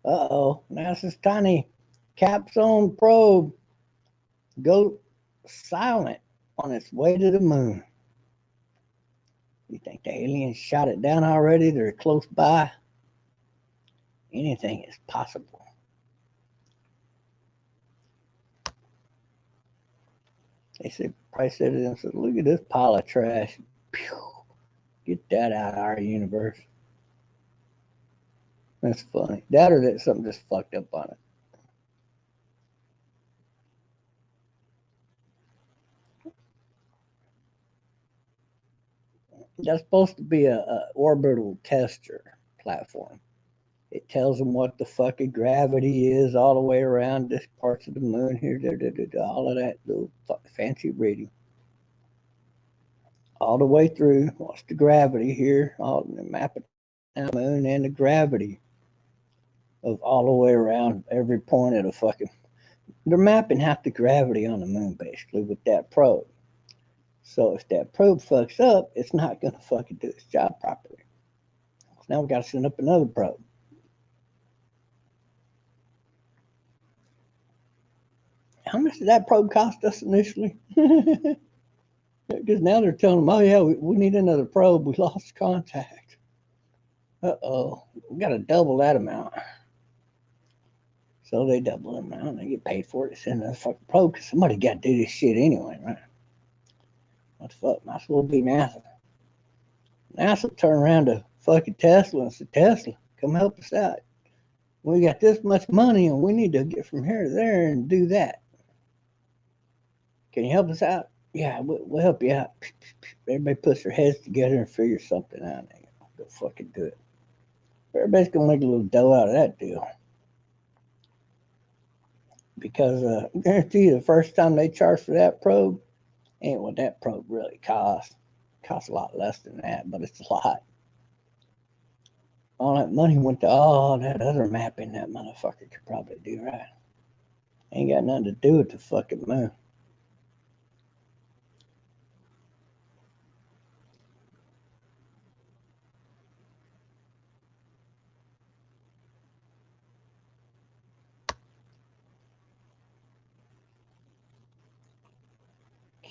Uh-oh, NASA's tiny capsule probe goes silent on its way to the moon. You think the aliens shot it down already? They're close by? Anything is possible. They said, Price said it and said, look at this pile of trash. Pew, get that out of our universe. That's funny. That or that something just fucked up on it. That's supposed to be a orbital tester platform. It tells them what the fucking gravity is all the way around this parts of the moon here, all of that little fancy reading. All the way through, what's the gravity here? All the map of the moon and the gravity of all the way around every point of the fucking. They're mapping half the gravity on the moon basically with that probe. So if that probe fucks up, it's not gonna fucking do its job properly. So now we gotta send up another probe. How much did that probe cost us initially? Because now they're telling them, oh yeah, we need another probe. We lost contact. Uh-oh. We got to double that amount. So they double the amount. They get paid for it to send another fucking probe because somebody got to do this shit anyway, right? What the fuck? Might as well be NASA. NASA turn around to fucking Tesla and say, Tesla, come help us out. We got this much money and we need to get from here to there and do that. Can you help us out? Yeah, we'll help you out. Everybody puts their heads together and figures something out. Go fucking do it. Everybody's gonna make a little dough out of that deal. Because I guarantee you the first time they charge for that probe ain't what that probe really costs. It costs a lot less than that, but it's a lot. All that money went to all that other mapping that motherfucker could probably do, right? Ain't got nothing to do with the fucking moon.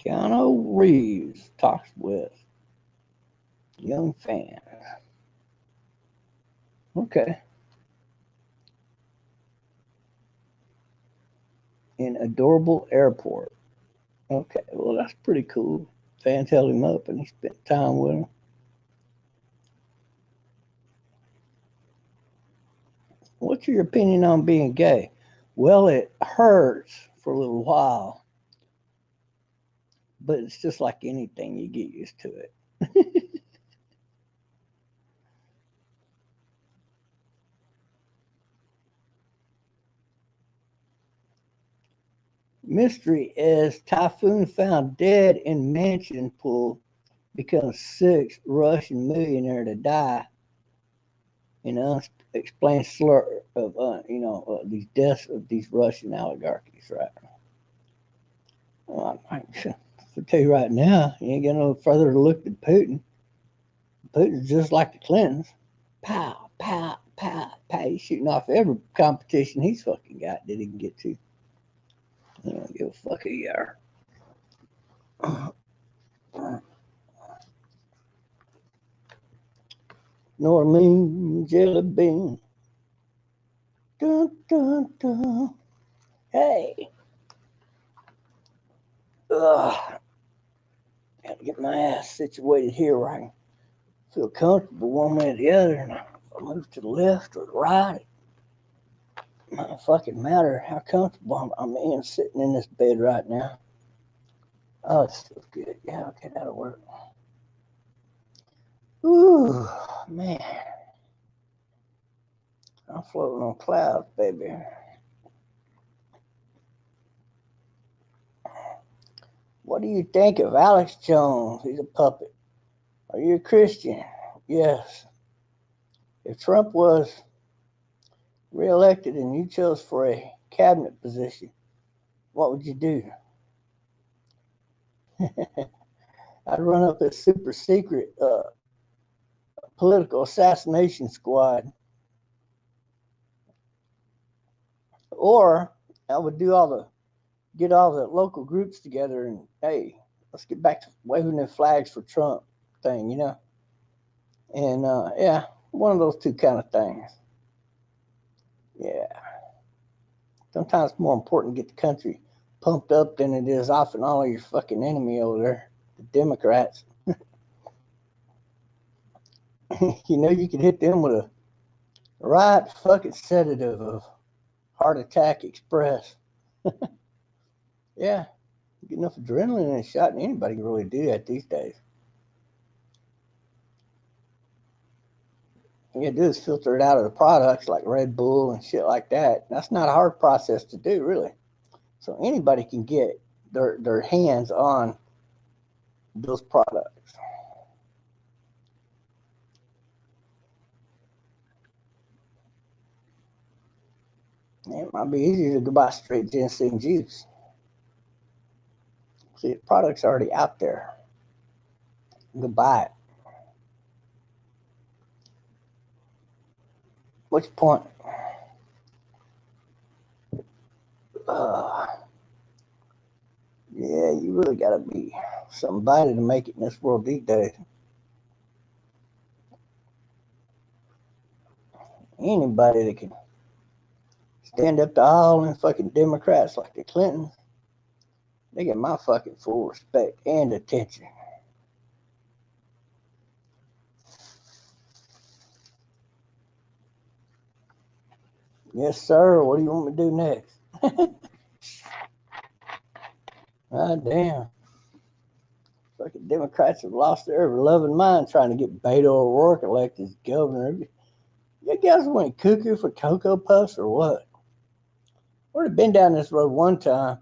Keanu Reeves talks with young fan. Okay. In adorable airport. Okay, well that's pretty cool. Fans held him up and he spent time with him. What's your opinion on being gay? Well, it hurts for a little while, but it's just like anything, you get used to it. Mystery as typhoon found dead in mansion pool becomes sixth Russian millionaire to die in unexplained slur of these deaths of these Russian oligarchies, right? Well, I tell you right now, you ain't got no further to look than Putin. Putin's just like the Clintons. Pow, pow, pow, pow. He's shooting off every competition he's fucking got that he can get to. I don't give a fuck who you are. Know what I mean? Jelly bean. Dun, dun, dun. Hey. Ugh. Gotta get my ass situated here where I can feel comfortable one way or the other. And if I move to the left or the right, it doesn't fucking matter how comfortable I'm in sitting in this bed right now. Oh, it feels good. Yeah, okay, that'll work. Ooh, man. I'm floating on clouds, baby. What do you think of Alex Jones? He's a puppet. Are you a Christian? Yes. If Trump was reelected and you chose for a cabinet position, what would you do? I'd run up a super secret political assassination squad. Or I would get all the local groups together and, hey, let's get back to waving the flags for Trump thing, you know? And yeah, one of those two kind of things. Yeah. Sometimes it's more important to get the country pumped up than it is off and all of your fucking enemy over there, the Democrats. You know, you could hit them with a right fucking sedative of Heart Attack Express. Yeah, get enough adrenaline in a shot, and anybody can really do that these days. you do is filter it out of the products like Red Bull and shit like that. That's not a hard process to do, really. So anybody can get their hands on those products. It might be easier to go buy straight ginseng juice. See, the product's already out there. You can buy it. What's your point? Yeah, you really gotta be somebody to make it in this world these days. Anybody that can stand up to all them fucking Democrats like the Clintons, they get my fucking full respect and attention. Yes, sir. What do you want me to do next? God damn. Fucking Democrats have lost their loving mind trying to get Beto O'Rourke elected as governor. You guys went cuckoo for Cocoa Puffs or what? I've already been down this road one time.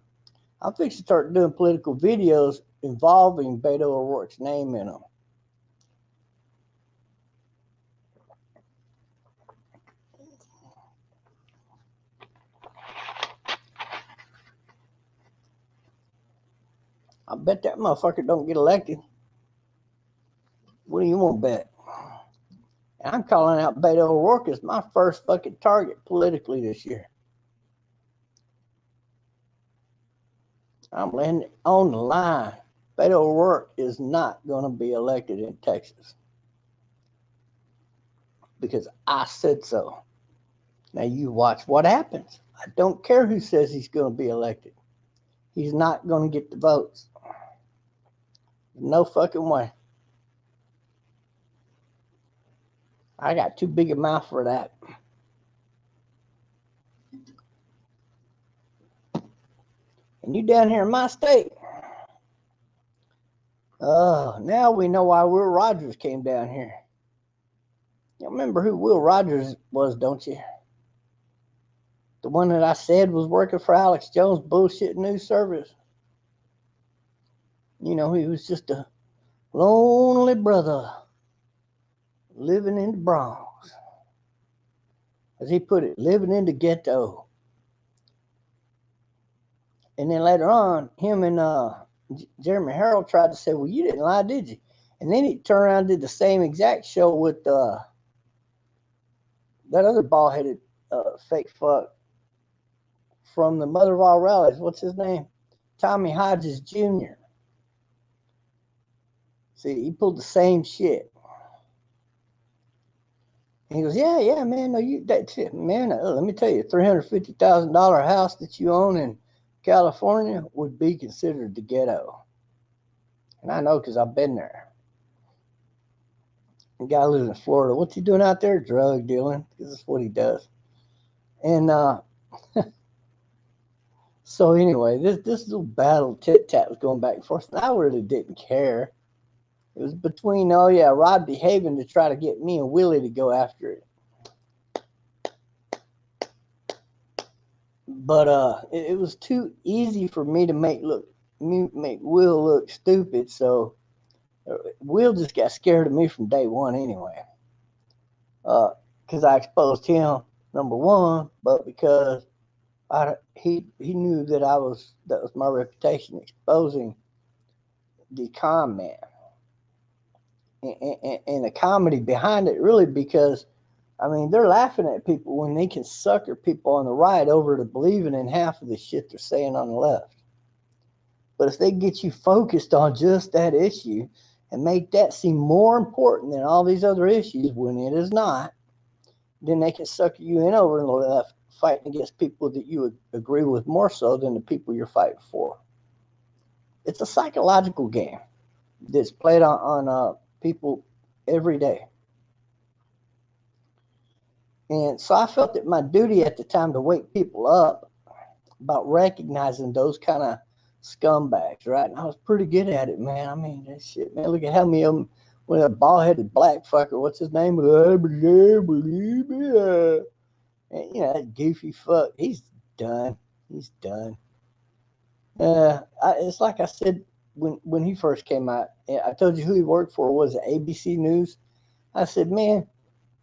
I'm fixing to start doing political videos involving Beto O'Rourke's name in them. I bet that motherfucker don't get elected. What do you want to bet? And I'm calling out Beto O'Rourke as my first fucking target politically this year. I'm laying it on the line. Beto O'Rourke is not going to be elected in Texas because I said so. Now you watch what happens. I don't care who says he's going to be elected. He's not going to get the votes. No fucking way. I got too big a mouth for that. And you down here in my state. Now we know why Will Rogers came down here. You remember who Will Rogers was, don't you? The one that I said was working for Alex Jones' bullshit news service. You know, he was just a lonely brother living in the Bronx. As he put it, living in the ghetto. And then later on, him and Jeremy Harrell tried to say, well, you didn't lie, did you? And then he turned around and did the same exact show with that other bald-headed fake fuck from the Mother of All Rallies. What's his name? Tommy Hodges Jr. See, he pulled the same shit. And he goes, yeah, man, no, that's it, man. Let me tell you, $350,000 house that you own in California would be considered the ghetto. And I know because I've been there. The guy lives in Florida. What's he doing out there? Drug dealing, because that's what he does. And so anyway, this little battle tit-tat was going back and forth, and I really didn't care. It was between, Rod behaving to try to get me and Willie to go after it. But it was too easy for me to make Will look stupid, so Will just got scared of me from day one anyway. Because I exposed him, number one, but because he knew that that was my reputation, exposing the con man. And the comedy behind it, really, because I mean, they're laughing at people when they can sucker people on the right over to believing in half of the shit they're saying on the left. But if they get you focused on just that issue and make that seem more important than all these other issues when it is not, then they can sucker you in over on the left, fighting against people that you would agree with more so than the people you're fighting for. It's a psychological game that's played on people every day. And so I felt it my duty at the time to wake people up about recognizing those kind of scumbags, right? And I was pretty good at it, man. I mean, that shit, man. Look at how many of them With a bald-headed black fucker, what's his name? And, you know, that goofy fuck, he's done. He's done. It's like I said when he first came out. I told you who he worked for. Was it ABC News? I said, man,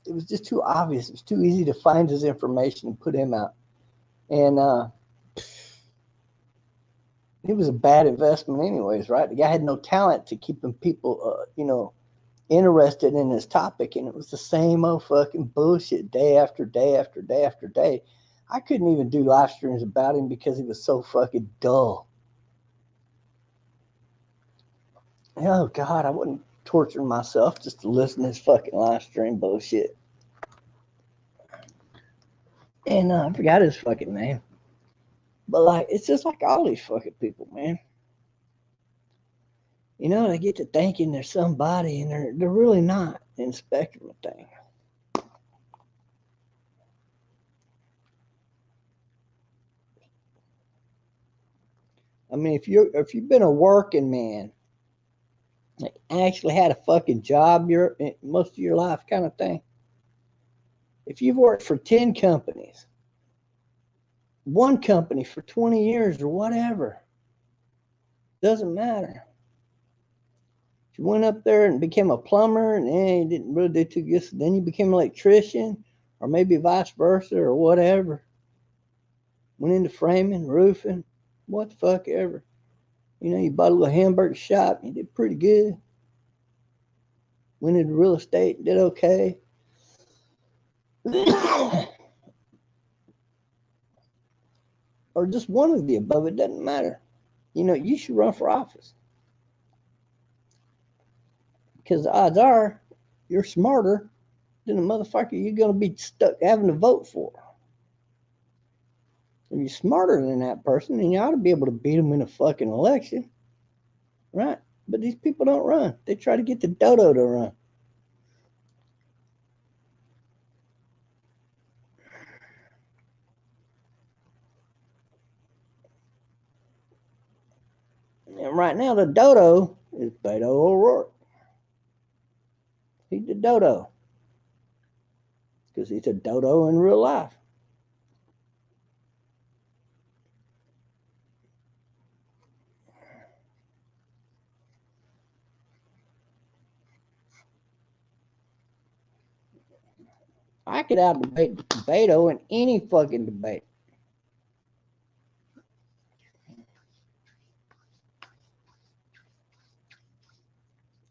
it was just too obvious. It was too easy to find his information and put him out. And it was a bad investment anyways, right? The guy had no talent to keeping people, you know, interested in his topic, and it was the same old fucking bullshit day after day after day after day. I couldn't even do live streams about him because he was so fucking dull. Oh God, I wouldn't torture myself just to listen to his fucking live stream bullshit. And I forgot his fucking name. But like, it's just like all these fucking people, man. You know, they get to thinking they're somebody, and they're really not in the spectrum of things. I mean, if you've been a working man, like actually had a fucking job most of your life, kind of thing. If you've worked for 10 companies, one company for 20 years or whatever, doesn't matter. You went up there and became a plumber, and then you didn't really do too good. So then you became an electrician, or maybe vice versa, or whatever. Went into framing, roofing, what the fuck ever. You know, you bought a little hamburger shop, and you did pretty good. Went into real estate and did okay. Or just one of the above, it doesn't matter. You know, you should run for office. Because the odds are you're smarter than the motherfucker you're going to be stuck having to vote for. If you're smarter than that person, then you ought to be able to beat them in a fucking election. Right? But these people don't run. They try to get the dodo to run. And right now, the dodo is Beto O'Rourke. He's the dodo. Because he's a dodo in real life. I could out-debate Beto in any fucking debate.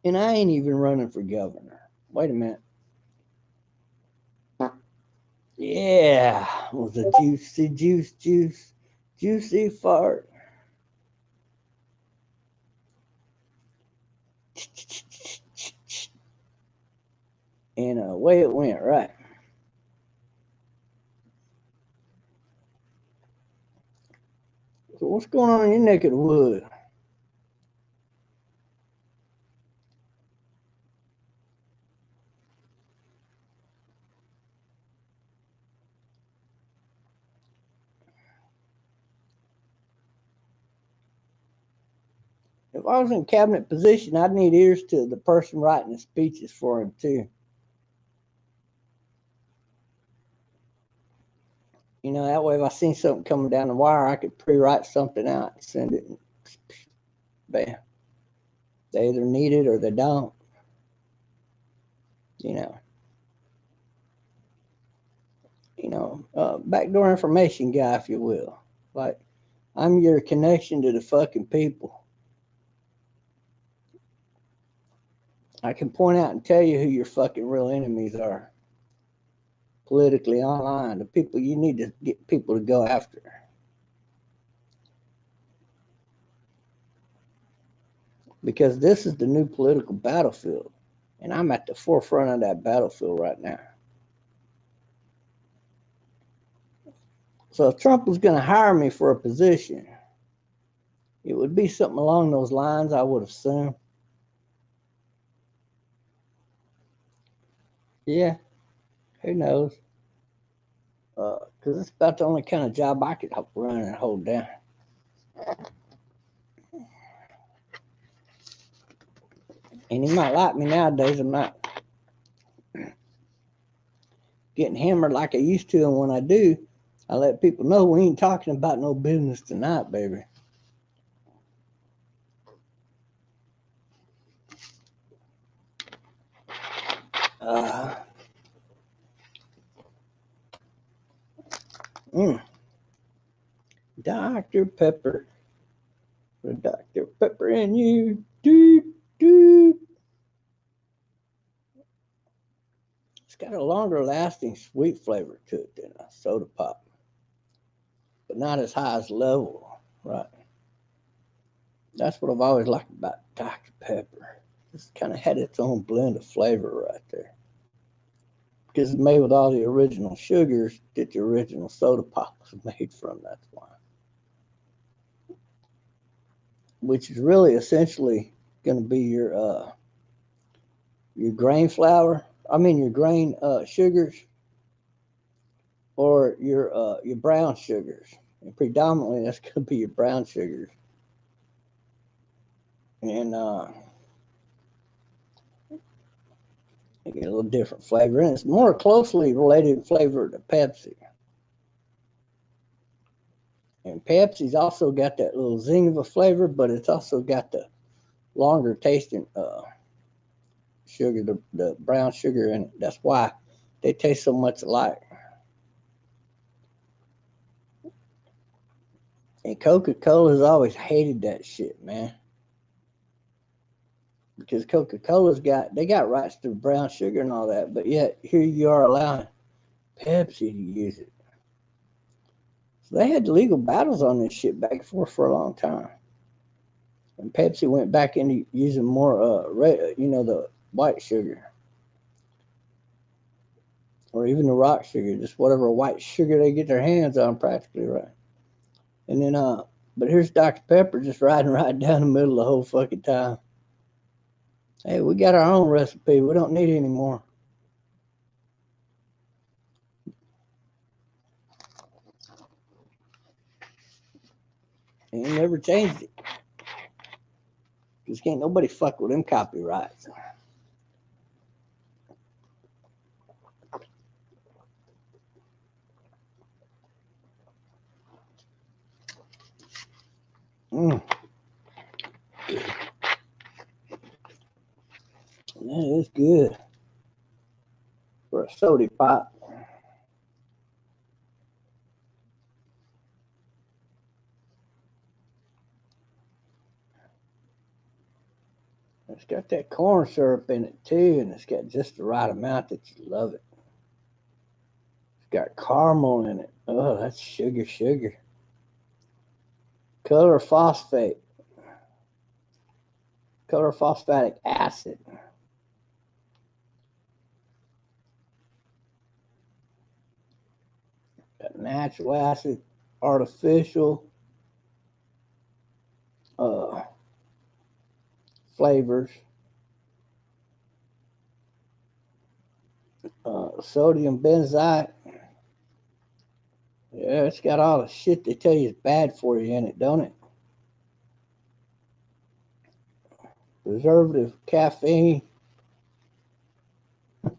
And I ain't even running for governor. Wait a minute. Yeah, it was a juicy fart. And away it went, right? So what's going on in your neck of the woods? If I was in cabinet position, I'd need ears to the person writing the speeches for him too. You know, that way if I seen something coming down the wire, I could pre-write something out and send it. Bam. They either need it or they don't. You know, backdoor information guy, if you will. Like, I'm your connection to the fucking people. I can point out and tell you who your fucking real enemies are. Politically online, the people you need to get people to go after. Because this is the new political battlefield. And I'm at the forefront of that battlefield right now. So if Trump was going to hire me for a position, it would be something along those lines, I would assume. Yeah, who knows? Because it's about the only kind of job I could run and hold down. And he might like me nowadays. I'm not getting hammered like I used to, and when I do, I let people know we ain't talking about no business tonight, baby. Dr. Pepper. The Dr. Pepper in you. Doop, doop. It's got a longer lasting sweet flavor to it than a soda pop, but not as high as level, right? That's what I've always liked about Dr. Pepper. It's kind of had its own blend of flavor right there. Because it's made with all the original sugars that the original soda pop was made from, that's why. Which is really essentially going to be your grain flour. Your grain sugars, or your brown sugars. And predominantly, that's going to be your brown sugars. And you get a little different flavor, and it's more closely related flavor to Pepsi. And Pepsi's also got that little zing of a flavor, but it's also got the longer tasting sugar, the brown sugar in it. That's why they taste so much alike. And Coca-Cola has always hated that shit, man. Because Coca-Cola's got rights to brown sugar and all that, but yet here you are allowing Pepsi to use it. So they had legal battles on this shit back and forth for a long time. And Pepsi went back into using more, the white sugar. Or even the rock sugar, just whatever white sugar they get their hands on, practically, right? And then, but here's Dr. Pepper just riding right down the middle the whole fucking time. Hey, we got our own recipe. We don't need any more. And he never changed it. Because can't nobody fuck with them copyrights. That is good for a soda pop. It's got that corn syrup in it too, and it's got just the right amount that you love it. It's got caramel in it. Oh, that's sugar. Color phosphatic acid. Got natural acid, artificial flavors, sodium benzoate. Yeah, it's got all the shit they tell you is bad for you in it, don't it? Preservative, caffeine. You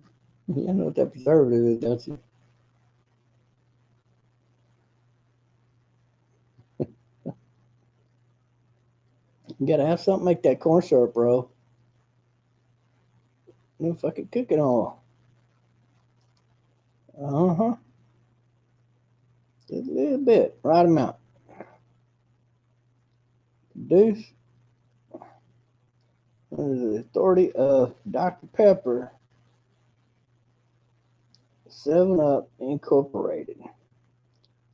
know what that preservative is, don't you? You gotta have something make that corn syrup, bro. No fucking cooking oil. Uh-huh. Just a little bit, right amount. Produce under the authority of Dr. Pepper, 7-Up Incorporated.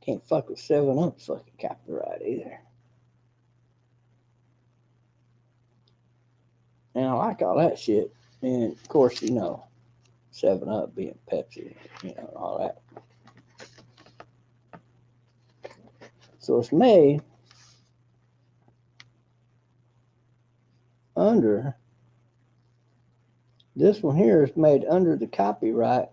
Can't fuck with 7-Up's fucking copyright either. And I like all that shit. And of course, 7-Up being Pepsi, all that. So it's made under, this one here is made under the copyright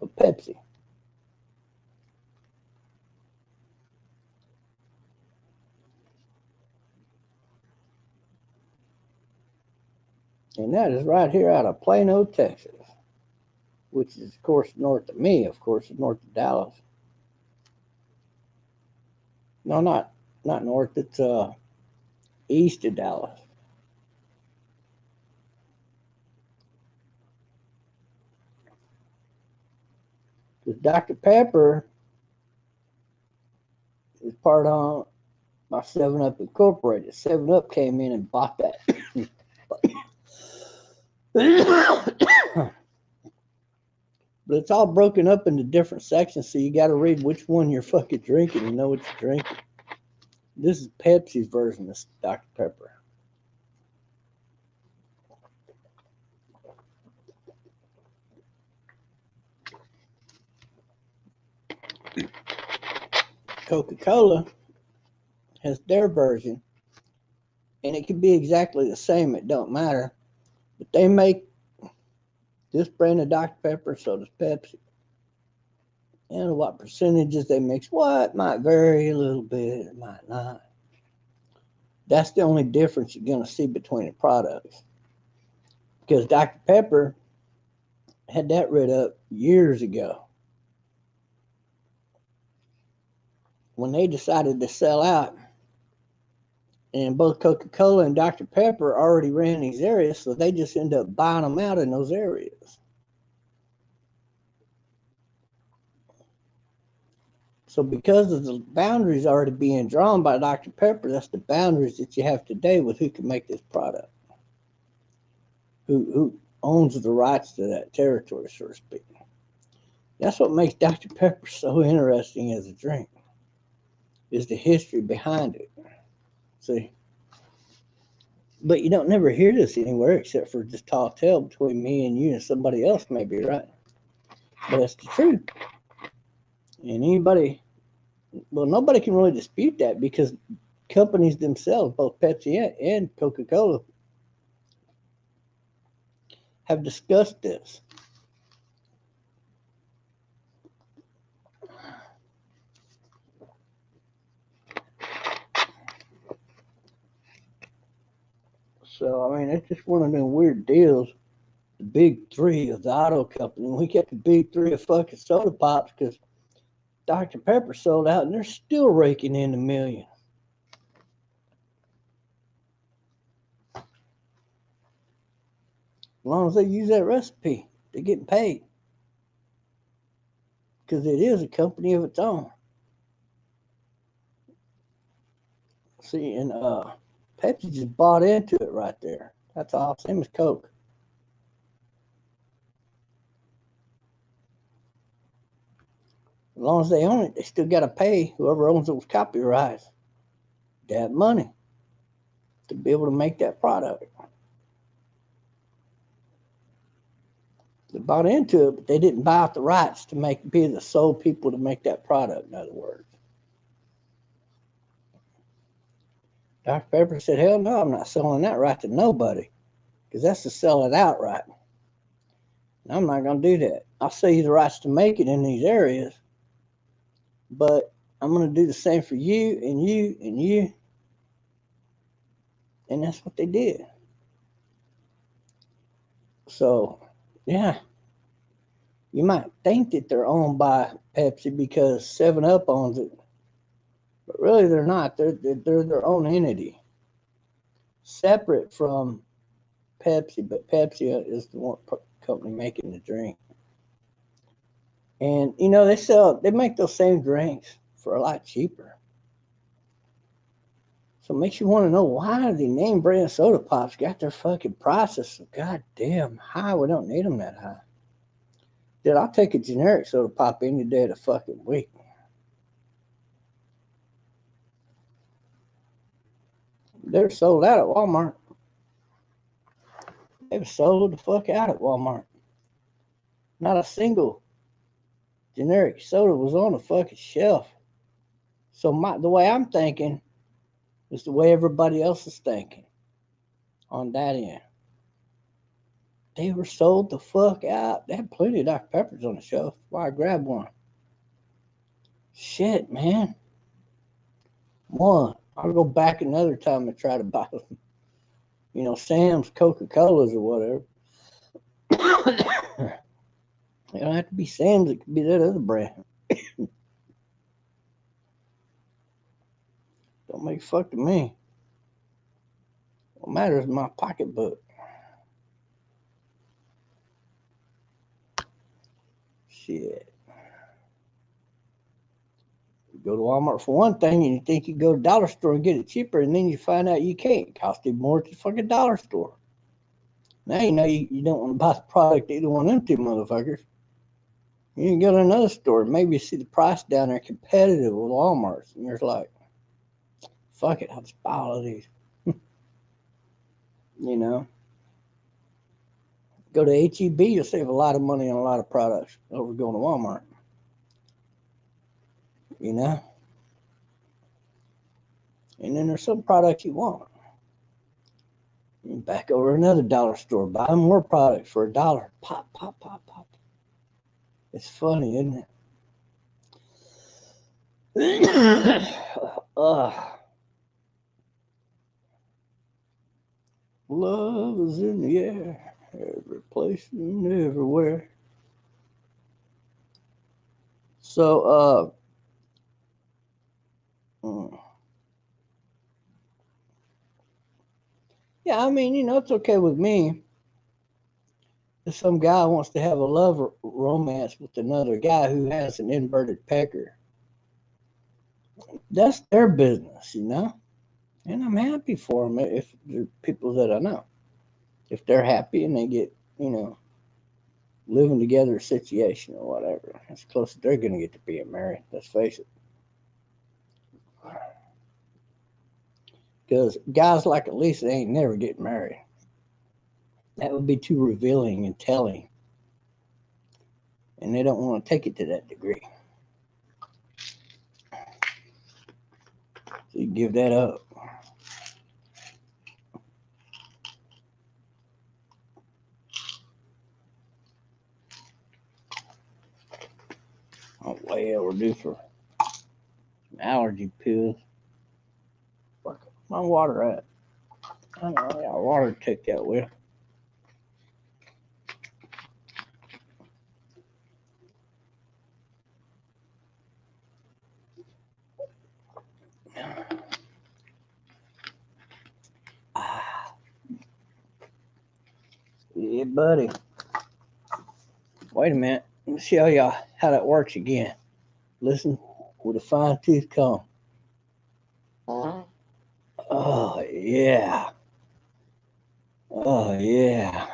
of Pepsi. And that is right here out of Plano, Texas, which is, of course, north of me, of course, north of Dallas. No, not north. It's east of Dallas. Because Dr. Pepper is part of my 7-Up Incorporated. 7-Up came in and bought that. But it's all broken up into different sections, so you got to read which one you're fucking drinking and know what you're drinking. This is Pepsi's version of Dr. Pepper. Coca-Cola has their version, and it can be exactly the same. It don't matter. But they make this brand of Dr. Pepper, so does Pepsi. And what percentages they mix what might vary a little bit, it might not. That's the only difference you're going to see between the products. Because Dr. Pepper had that rid up years ago. When they decided to sell out, and both Coca-Cola and Dr. Pepper already ran these areas, so they just end up buying them out in those areas. So because of the boundaries already being drawn by Dr. Pepper, that's the boundaries that you have today with who can make this product. Who owns the rights to that territory, so to speak. That's what makes Dr. Pepper so interesting as a drink, is the history behind it. See? But you don't never hear this anywhere except for just tall tale between me and you and somebody else, maybe, right? But that's the truth. And nobody can really dispute that because companies themselves, both Pepsi and Coca-Cola, have discussed this. So, I mean, it's just one of them weird deals. The big three of the auto company. We get the big three of fucking soda pops because Dr. Pepper sold out and they're still raking in the millions. As long as they use that recipe, they're getting paid. Because it is a company of its own. See, and Pepsi just bought into it right there. That's all. Same as Coke. As long as they own it, they still got to pay whoever owns those copyrights that money to be able to make that product. They bought into it, but they didn't buy out the rights to be the sole people to make that product, in other words. Dr. Pepper said, hell no, I'm not selling that right to nobody because that's to sell it outright. And I'm not going to do that. I'll sell you the rights to make it in these areas, but I'm going to do the same for you and you and you. And that's what they did. So, yeah. You might think that they're owned by Pepsi because 7-Up owns it. But really they're not. They're their own entity. Separate from Pepsi, but Pepsi is the one company making the drink. And, you know, they make those same drinks for a lot cheaper. So it makes you want to know why the name brand soda pops got their fucking prices so goddamn high. We don't need them that high. Dude, I'll take a generic soda pop any day of the fucking week. They're sold out at Walmart. They were sold the fuck out at Walmart. Not a single generic soda was on the fucking shelf. So the way I'm thinking is the way everybody else is thinking on that end. They were sold the fuck out. They had plenty of Dr. Peppers on the shelf. Why I grabbed one? Shit, man. One. I'll go back another time and try to buy them. You know, Sam's, Coca-Colas, or whatever. It don't have to be Sam's. It could be that other brand. Don't make fuck to me. What matters is my pocketbook. Shit. You go to Walmart for one thing, and you think you go to the dollar store and get it cheaper, and then you find out you can't. It costs you more at the fucking dollar store. Now you know you don't want to buy the product either one of them two motherfuckers. You can go to another store, maybe see the price down there competitive with Walmart's, and you're like, fuck it, I'll just buy all of these. You know? Go to HEB, you'll save a lot of money on a lot of products over going to Walmart. You know? And then there's some products you want. You back over another dollar store, buy more products for $1. Pop, pop, pop, pop. It's funny, isn't it? Love is in the air, every place and everywhere. So, yeah, I mean, you know, it's okay with me if some guy wants to have a love romance with another guy who has an inverted pecker. That's their business, you know? And I'm happy for them if they're people that I know. If they're happy and they get, you know, living together situation or whatever, that's close as they're going to get to being married, let's face it. Because guys like Elisa ain't never getting married. That would be too revealing and telling. And they don't want to take it to that degree. So you give that up. I'm way overdue for some allergy pills. Fuck, my water at? I don't know, I got water to take that with. Yeah, buddy. Wait a minute. Let me see how that works again. Listen with a fine tooth comb. Oh yeah. Oh yeah.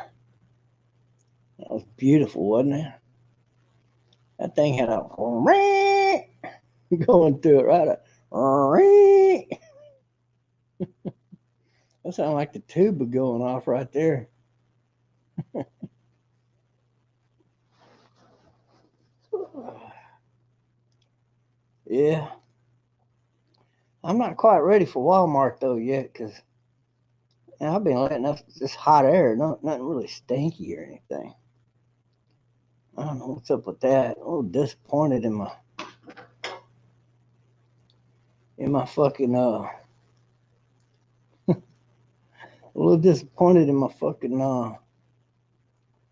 That was beautiful, wasn't it? That thing had a going through it right. That sounded like the tuba going off right there. Yeah. I'm not quite ready for Walmart though yet, because I've been letting up this hot air, nothing really stinky or anything. I don't know what's up with that. A little disappointed in my fucking a little disappointed in my fucking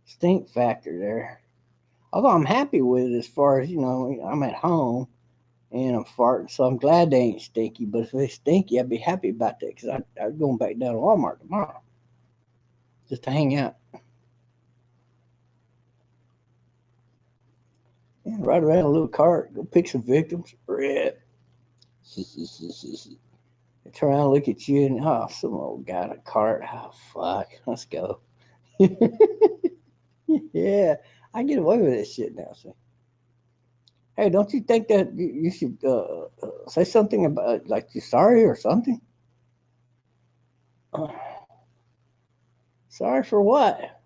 stink factor there. Although I'm happy with it as far as, you know, I'm at home and I'm farting, so I'm glad they ain't stinky. But if they stinky, I'd be happy about that, because I'm going back down to Walmart tomorrow just to hang out. Yeah, ride around a little cart, go pick some victims. Red. They turn around, look at you, and some old guy in a cart. Oh, fuck, let's go. Yeah, I get away with this shit now. See, hey, don't you think that you should say something about, like, you're sorry or something? Uh, Sorry for what?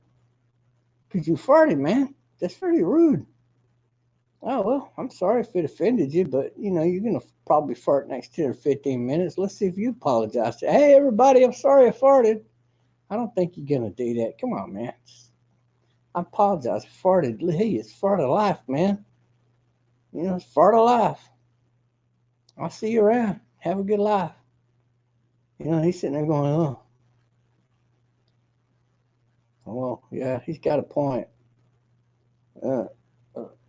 Because you farted, man. That's pretty rude. Oh, well, I'm sorry if it offended you, but, you know, you're going to probably fart next 10 or 15 minutes. Let's see if you apologize. Hey, everybody, I'm sorry I farted. I don't think you're going to do that. Come on, man. I apologize. I farted. Hey, it's fart of life, man. You know, it's fart of life. I'll see you around. Have a good life. You know, he's sitting there going, oh. Well, yeah, he's got a point. Well,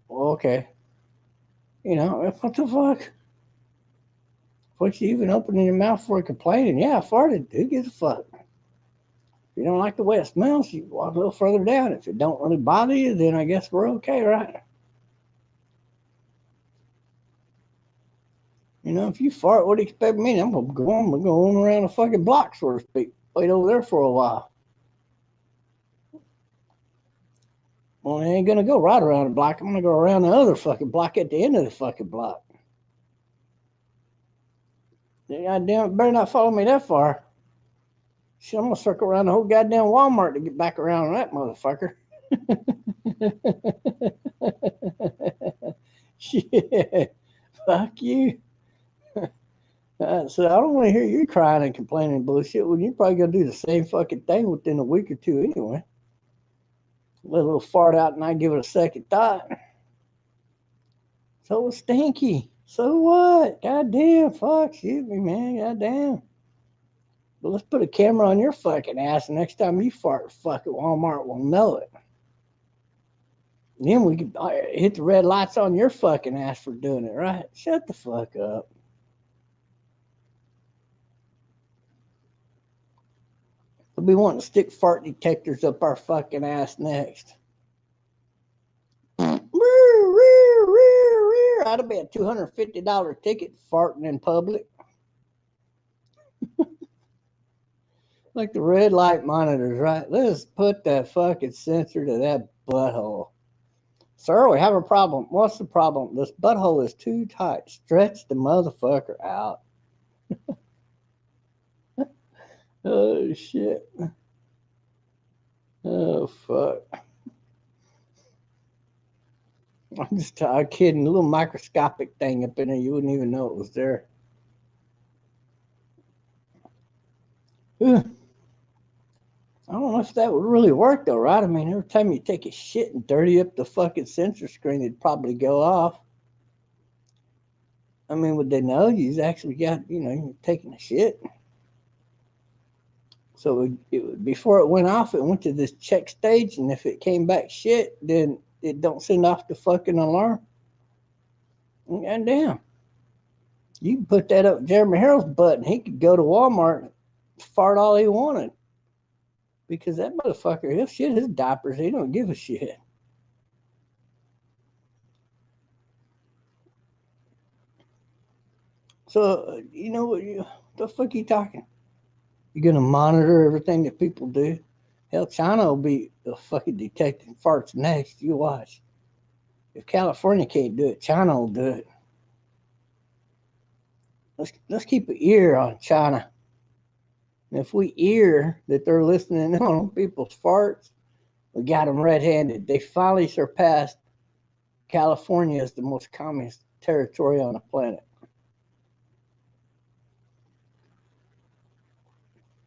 okay. You know, what the fuck? What you even opening your mouth for complaining? Yeah, I farted. Who gives a fuck? If you don't like the way it smells, you walk a little further down. If it don't really bother you, then I guess we're okay, right? You know, if you fart, what do you expect me? I'm gonna go on around the fucking block, so to speak. Wait over there for a while. Well, I ain't gonna go right around the block. I'm gonna go around the other fucking block at the end of the fucking block. Goddamn, better not follow me that far. Shit, I'm gonna circle around the whole goddamn Walmart to get back around that motherfucker. Shit, fuck you. So I don't want to hear you crying and complaining bullshit when you're probably gonna do the same fucking thing within a week or two anyway. Let a little fart out and I give it a second thought. So it's stinky. So what? Goddamn, fuck, shoot me, man. Goddamn. But let's put a camera on your fucking ass, and next time you fart, fucking Walmart will know it. And then we can hit the red lights on your fucking ass for doing it, right? Shut the fuck up. We'll be wanting to stick fart detectors up our fucking ass next. That'll be a $250 ticket farting in public. Like the red light monitors, right? Let's put that fucking sensor to that butthole. Sir, we have a problem. What's the problem? This butthole is too tight. Stretch the motherfucker out. Oh, shit. Oh, fuck. I'm kidding. A little microscopic thing up in there. You wouldn't even know it was there. I don't know if that would really work, though, right? I mean, every time you take a shit and dirty up the fucking sensor screen, it'd probably go off. I mean, would they know you've actually got, you're taking a shit? So before it went off, it went to this check stage, and if it came back shit, then it don't send off the fucking alarm. God damn. You can put that up Jeremy Harrell's butt, and he could go to Walmart and fart all he wanted. Because that motherfucker, he'll shit his diapers. He don't give a shit. So, what the fuck are you talking? You're going to monitor everything that people do? Hell, China will be fucking detecting farts next. You watch. If California can't do it, China will do it. Let's keep an ear on China. And if we hear that they're listening on people's farts, we got them red-handed. They finally surpassed California as the most communist territory on the planet.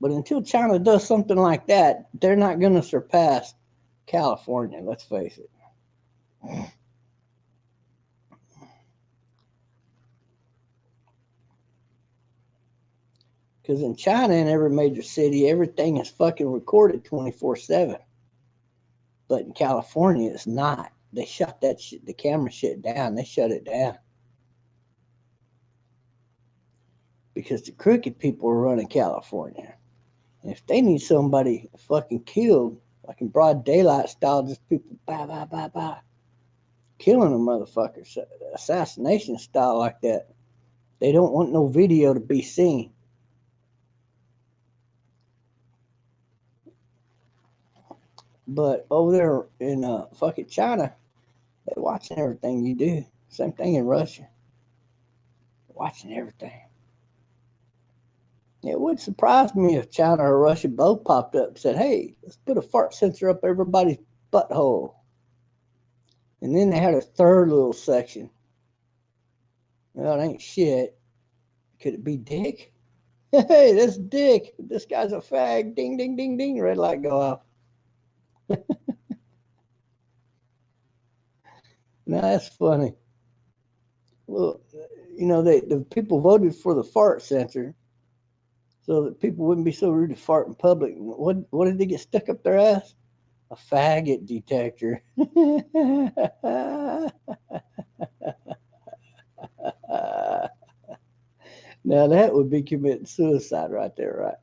But until China does something like that, they're not going to surpass California, let's face it. Because in China, in every major city, everything is fucking recorded 24/7. But in California, it's not. They shut that shit, the camera shit down. They shut it down. Because the crooked people are running California. And if they need somebody fucking killed, like in broad daylight style, just people killing a motherfucker, assassination style like that, they don't want no video to be seen. But over there in fucking China, they're watching everything you do. Same thing in Russia. They're watching everything. It would surprise me if China or Russia both popped up and said, hey, let's put a fart sensor up everybody's butthole. And then they had a third little section. Well, it ain't shit. Could it be dick? Hey, that's dick. This guy's a fag. Ding, ding, ding, ding. Red light go off. Now that's funny. Well, the people voted for the fart sensor so that people wouldn't be so rude to fart in public. What did they get stuck up their ass? a faggot detector. Now that would be committing suicide right there, right?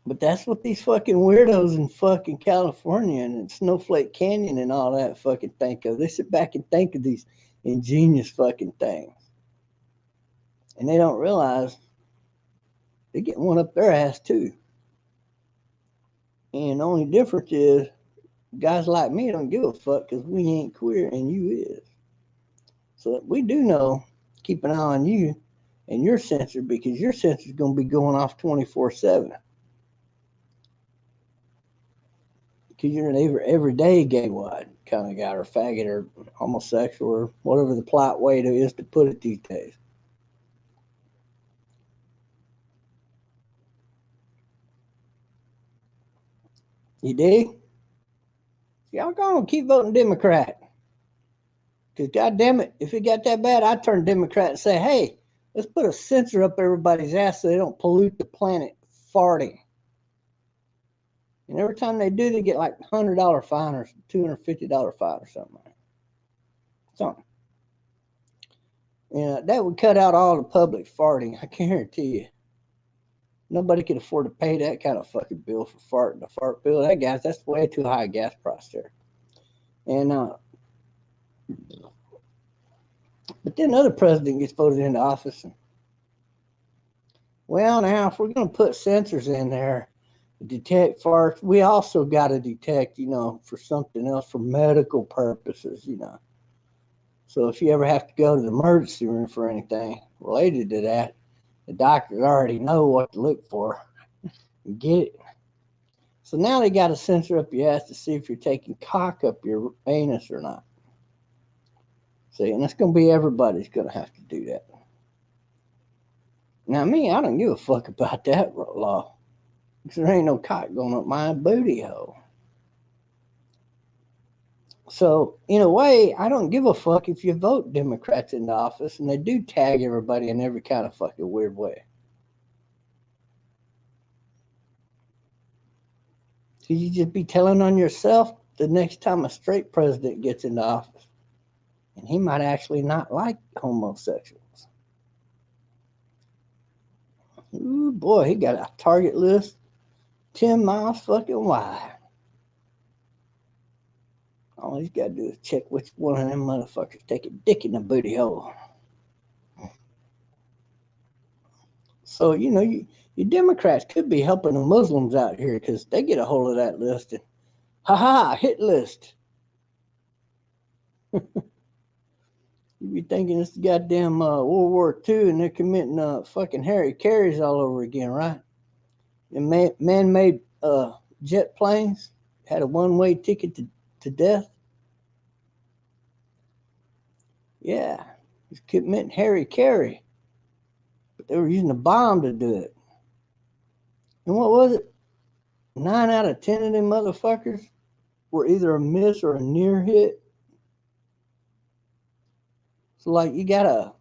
But that's what these fucking weirdos in fucking California and Snowflake Canyon and all that fucking think of. They sit back and think of these ingenious fucking things. And they don't realize they get one up their ass too. And the only difference is guys like me don't give a fuck because we ain't queer and you is. So we do know, keep an eye on you and your sensor because your sensor's going to be going off 24/7. Because you're an everyday gay wad kind of guy or faggot or homosexual or whatever the polite way is to put it these days. You dig? Y'all gonna keep voting Democrat. Because goddamn it, if it got that bad, I'd turn Democrat and say, hey, let's put a sensor up everybody's ass so they don't pollute the planet farting. And every time they do, they get like $100 fine or $250 fine or something. Something. You know, that would cut out all the public farting, I guarantee you. Nobody could afford to pay that kind of fucking bill for farting. The fart bill, that's way too high a gas price there. And but then another president gets voted into office. And, well, now if we're going to put sensors in there to detect farts, we also got to detect, for something else, for medical purposes, So if you ever have to go to the emergency room for anything related to that, the doctors already know what to look for and get it. So now they got a sensor up your ass to see if you're taking cock up your anus or not. See, and it's going to be everybody's going to have to do that. Now, me, I don't give a fuck about that law. Because there ain't no cock going up my booty hole. So, in a way, I don't give a fuck if you vote Democrats into office and they do tag everybody in every kind of fucking weird way. Because you just be telling on yourself the next time a straight president gets into office. And he might actually not like homosexuals. Ooh, boy, he got a target list 10 miles fucking wide. All he's got to do is check which one of them motherfuckers take a dick in the booty hole. So, you Democrats could be helping the Muslims out here because they get a hold of that list and, hit list. You be thinking it's the goddamn World War II and they're committing fucking Harry Carries all over again, right? And man-made jet planes had a one-way ticket to death. Yeah, he's committing Harry Carry. But they were using a bomb to do it. And what was it? 9 out of 10 of them motherfuckers were either a miss or a near hit. So, like, you got a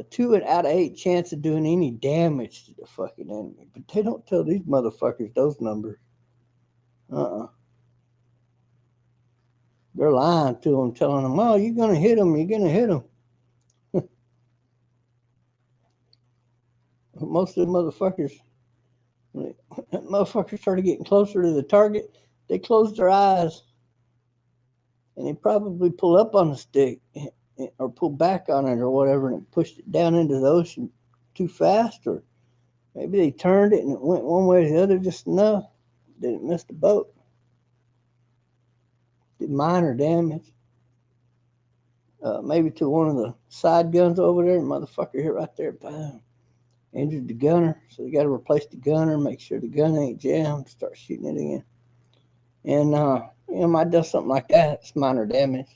2 out of 8 chance of doing any damage to the fucking enemy. But they don't tell these motherfuckers those numbers. They're lying to them, telling them, oh, you're going to hit them, you're going to hit them. Most of the motherfuckers, when motherfuckers started getting closer to the target, they closed their eyes and they probably pull up on the stick or pull back on it or whatever and pushed it down into the ocean too fast, or maybe they turned it and it went one way or the other just enough. Didn't miss the boat. Did minor damage. Maybe to one of the side guns over there. Motherfucker hit right there. Bam. Injured the gunner. So you got to replace the gunner, make sure the gun ain't jammed, start shooting it again. And, might do something like that. It's minor damage.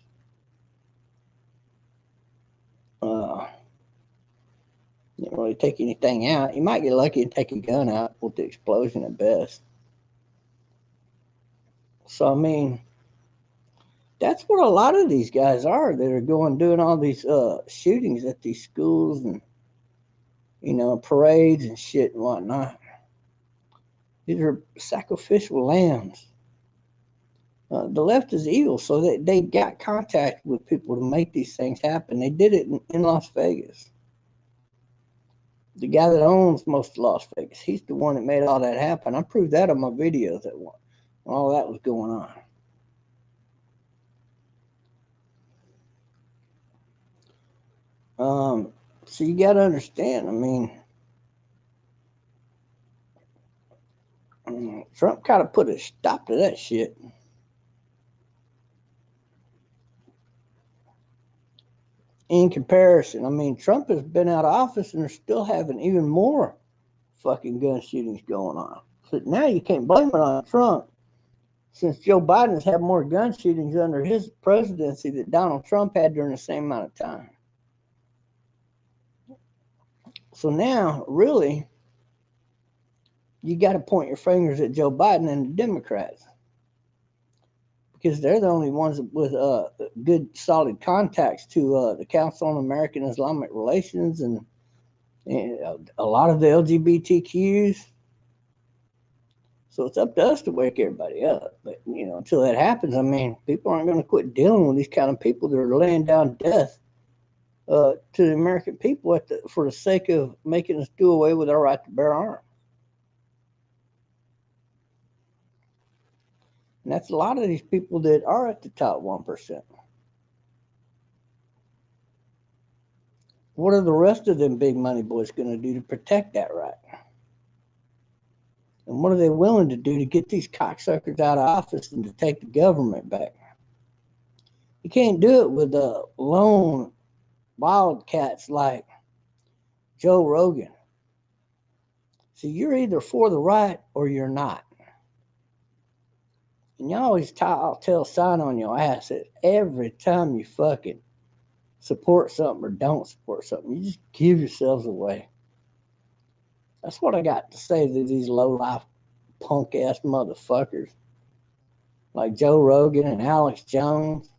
Didn't really take anything out. You might get lucky and take a gun out with the explosion at best. So, I mean, that's what a lot of these guys are that are doing all these shootings at these schools and, parades and shit and whatnot. These are sacrificial lambs. The left is evil, so they got contact with people to make these things happen. They did it in Las Vegas. The guy that owns most of Las Vegas, he's the one that made all that happen. I proved that on my videos that when all that was going on. So you got to understand, I mean, Trump kind of put a stop to that shit. In comparison, I mean, Trump has been out of office and they're still having even more fucking gun shootings going on. So now you can't blame it on Trump, since Joe Biden has had more gun shootings under his presidency that Donald Trump had during the same amount of time. So now, really, you got to point your fingers at Joe Biden and the Democrats, because they're the only ones with good, solid contacts to the Council on American Islamic Relations and a lot of the LGBTQs. So it's up to us to wake everybody up. But, until that happens, I mean, people aren't going to quit dealing with these kind of people that are laying down death to the American people for the sake of making us do away with our right to bear arms. And that's a lot of these people that are at the top 1%. What are the rest of them big money boys going to do to protect that right? And what are they willing to do to get these cocksuckers out of office and to take the government back? You can't do it with lone wildcats like Joe Rogan. So you're either for the right or you're not. And you always tell sign on your ass that every time you fucking support something or don't support something, you just give yourselves away. That's what I got to say to these low-life punk-ass motherfuckers like Joe Rogan and Alex Jones.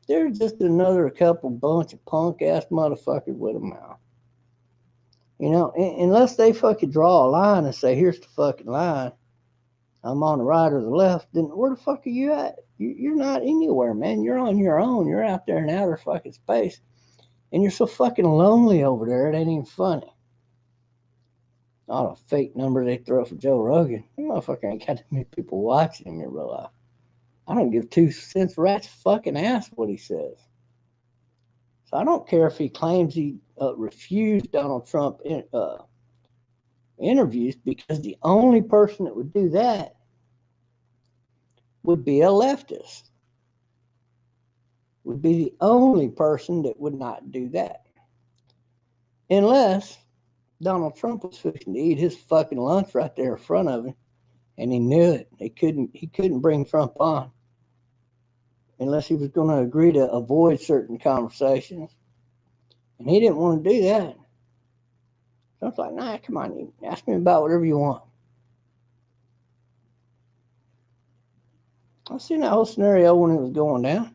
They're just another bunch of punk-ass motherfuckers with a mouth. Unless they fucking draw a line and say, here's the fucking line, I'm on the right or the left, then where the fuck are you at? You're not anywhere, man. You're on your own. You're out there in outer fucking space. And you're so fucking lonely over there, it ain't even funny. All the fake numbers they throw for Joe Rogan. That motherfucker ain't got that many people watching him in real life. I don't give 2 cents rat's fucking ass what he says. So I don't care if he claims he refused Donald Trump interviews, because the only person that would do that would be a leftist. Would be the only person that would not do that. Unless Donald Trump was fixing to eat his fucking lunch right there in front of him, and he knew it. He couldn't bring Trump on unless he was going to agree to avoid certain conversations. And he didn't want to do that. So I was like, nah, come on, you ask me about whatever you want. I've seen that whole scenario when it was going down.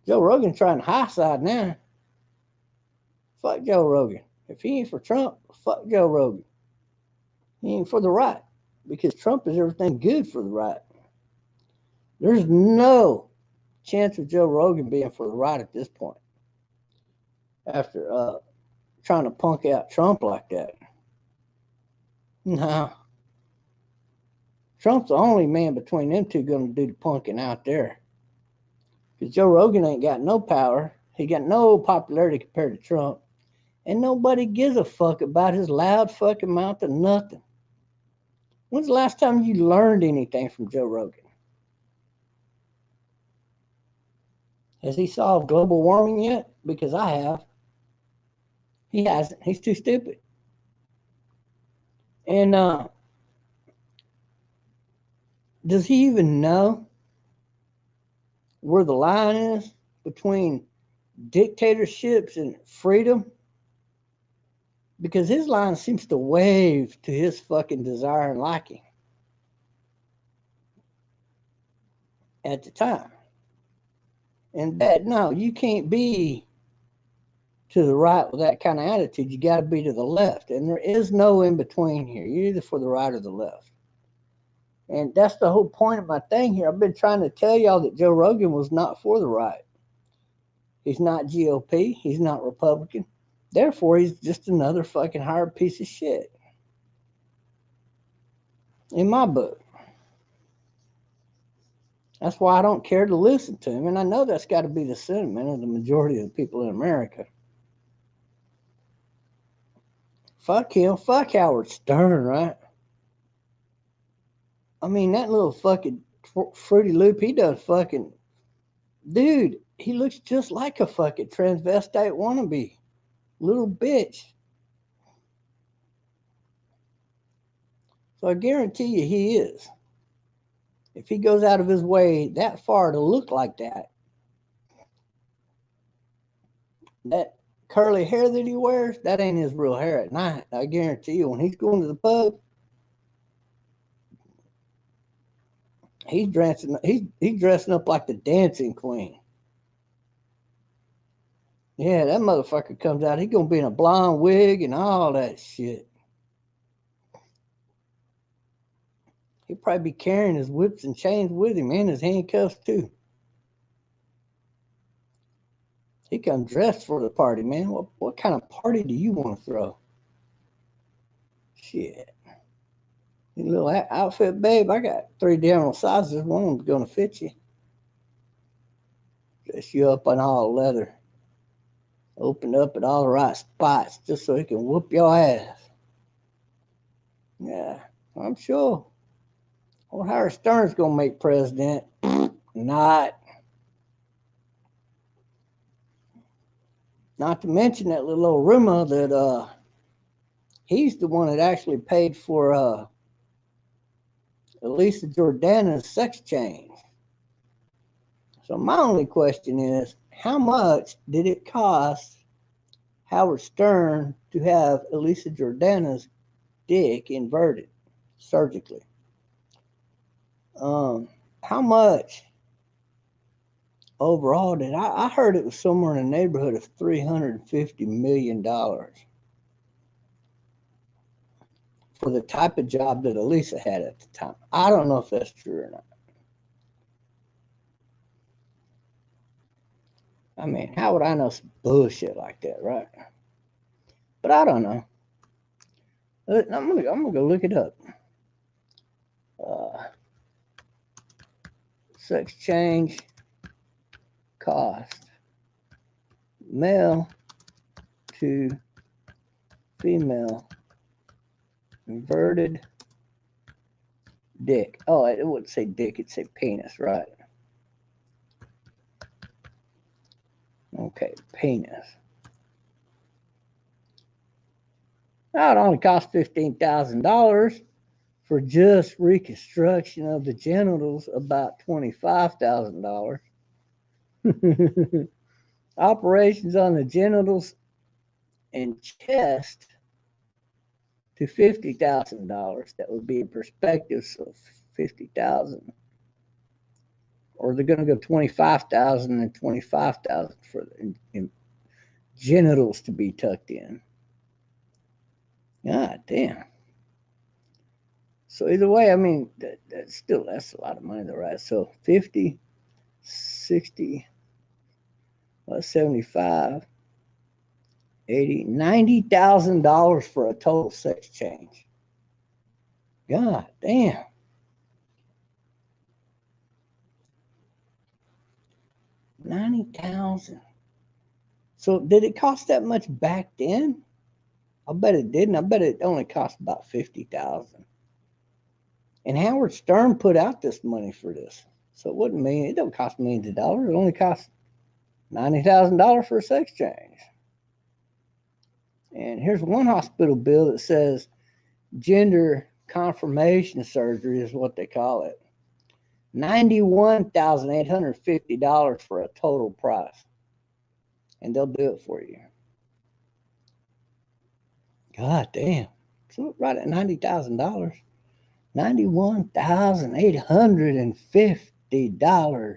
Joe Rogan trying to high side now. Fuck Joe Rogan. If he ain't for Trump, fuck Joe Rogan. He ain't for the right, because Trump is everything good for the right. There's no chance of Joe Rogan being for the right at this point, after trying to punk out Trump like that. No. Trump's the only man between them two going to do the punking out there. Because Joe Rogan ain't got no power. He got no popularity compared to Trump. And nobody gives a fuck about his loud fucking mouth or nothing. When's the last time you learned anything from Joe Rogan? Has he solved global warming yet? Because I have. He hasn't. He's too stupid. And does he even know where the line is between dictatorships and freedom? Because his line seems to wave to his fucking desire and liking at the time. And that, no, you can't be to the right with that kind of attitude, you got to be to the left. And there is no in between here. You're either for the right or the left. And that's the whole point of my thing here. I've been trying to tell y'all that Joe Rogan was not for the right. He's not GOP. He's not Republican. Therefore, he's just another fucking hired piece of shit. In my book. That's why I don't care to listen to him. And I know that's got to be the sentiment of the majority of the people in America. Fuck him. Fuck Howard Stern, right? I mean, that little fucking Fruity Loop, he does fucking... Dude, he looks just like a fucking transvestite wannabe. Little bitch. So I guarantee you he is. If he goes out of his way that far to look like that curly hair that he wears, that ain't his real hair at night. I guarantee you, when he's going to the pub, he's dressing up like the dancing queen. Yeah, that motherfucker comes out, he's gonna be in a blonde wig and all that shit. He'll probably be carrying his whips and chains with him and his handcuffs too. He come dressed for the party, man. What kind of party do you want to throw? Shit. You little outfit, babe, I got 3 different sizes. One of them's gonna fit you. Dress you up in all leather. Open up at all the right spots just so he can whoop your ass. Yeah, I'm sure. Old Howard Stern's gonna make president. Not to mention that little old rumor that he's the one that actually paid for Elisa Jordana's sex change. So my only question is, how much did it cost Howard Stern to have Elisa Jordana's dick inverted surgically? How much overall did I heard it was somewhere in the neighborhood of $350 million for the type of job that Elisa had at the time. I don't know if that's true or not. I mean, how would I know some bullshit like that, right? But I don't know. I'm gonna go look it up. Sex change cost, male to female, inverted dick. Oh, it wouldn't say dick, it'd say penis, right? Okay, penis. Now it only costs $15,000 for just reconstruction of the genitals, about $25,000. Operations on the genitals and chest to $50,000. That would be in perspective, so $50,000. Or they're going to go $25,000 and $25,000 for the genitals to be tucked in. God damn. So either way, I mean, that's a lot of money though, right? So 50, 60, 75, 80, $90,000 for a total sex change. God damn. $90,000. So did it cost that much back then? I bet it didn't. I bet it only cost about $50,000. And Howard Stern put out this money for this. So it wouldn't mean, it don't cost millions of dollars. It only costs $90,000 for a sex change. And here's one hospital bill that says gender confirmation surgery is what they call it. $91,850 for a total price. And they'll do it for you. God damn. So right at $90,000. $91,850.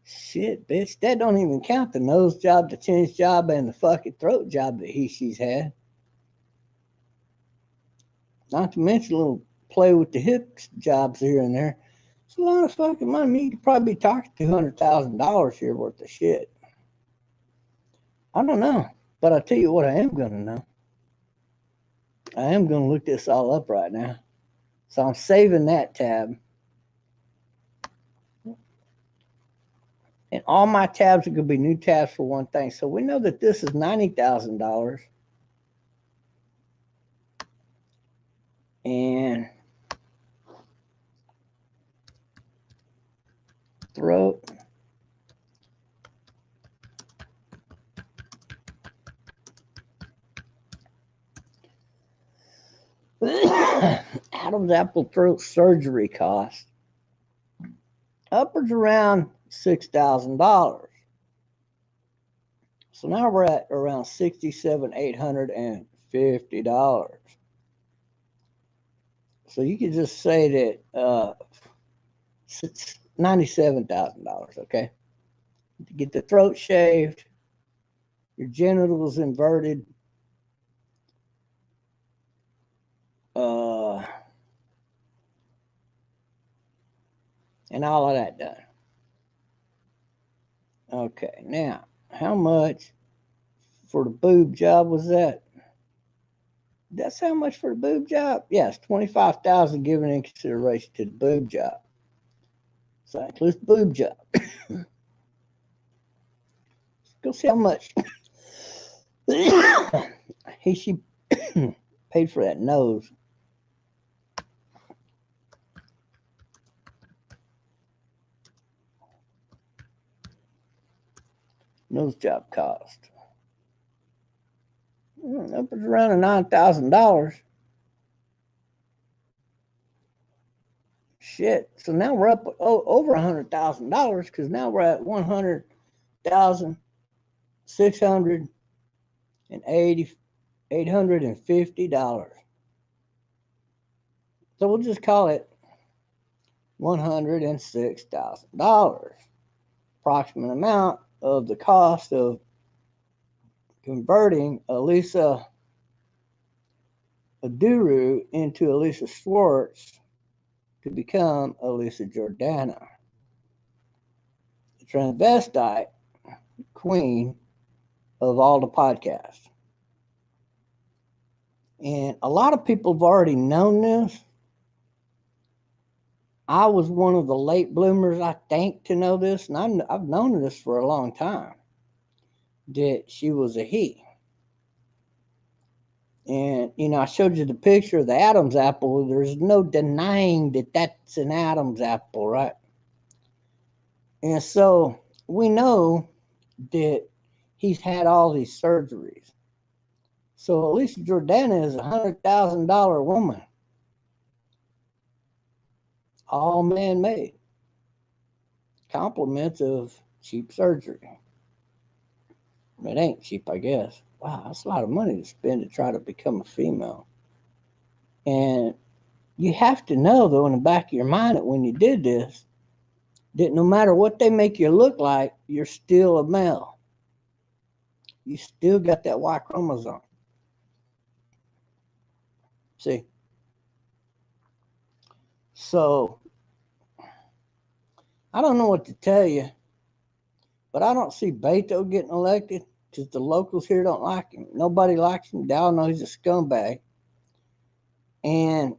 Shit, bitch, that don't even count the nose job, the chin job, and the fucking throat job that she's had. Not to mention a little play with the hips jobs here and there. It's a lot of fucking money. You could probably be talking $200,000 here worth of shit. I don't know, but I'll tell you what I am going to know. I am going to look this all up right now. So I'm saving that tab. And all my tabs are going to be new tabs for one thing. So we know that this is $90,000. And throat. Adam's apple throat surgery cost upwards around $6,000. So now we're at around $67,850. So you could just say that it's $97,000. Okay, to get the throat shaved, your genitals inverted, and all of that done. Okay, now how much for the boob job was that? That's how much for the boob job? Yes, $25,000 given in consideration to the boob job. So that includes the boob job. Let's go see how much she paid for that nose. Nose job cost. That was around $9,000. Shit. So now we're up over $100,000 because now we're at $100,680,850. So we'll just call it $106,000. Approximate amount of the cost of converting Elisa Aduru into Elisa Schwartz to become Elisa Jordana, the transvestite queen of all the podcasts. And a lot of people have already known this. I was one of the late bloomers, I think, to know this, and I've known this for a long time, that she was a he. And, I showed you the picture of the Adam's apple. There's no denying that that's an Adam's apple, right? And so we know that he's had all these surgeries. So Elisa Jordana is a $100,000 woman. All man-made. Compliments of cheap surgery. It ain't cheap, I guess. Wow, that's a lot of money to spend to try to become a female. And you have to know, though, in the back of your mind that when you did this, that no matter what they make you look like, you're still a male. You still got that Y chromosome. See? So, I don't know what to tell you, but I don't see Beto getting elected because the locals here don't like him. Nobody likes him. They all know he's a scumbag. And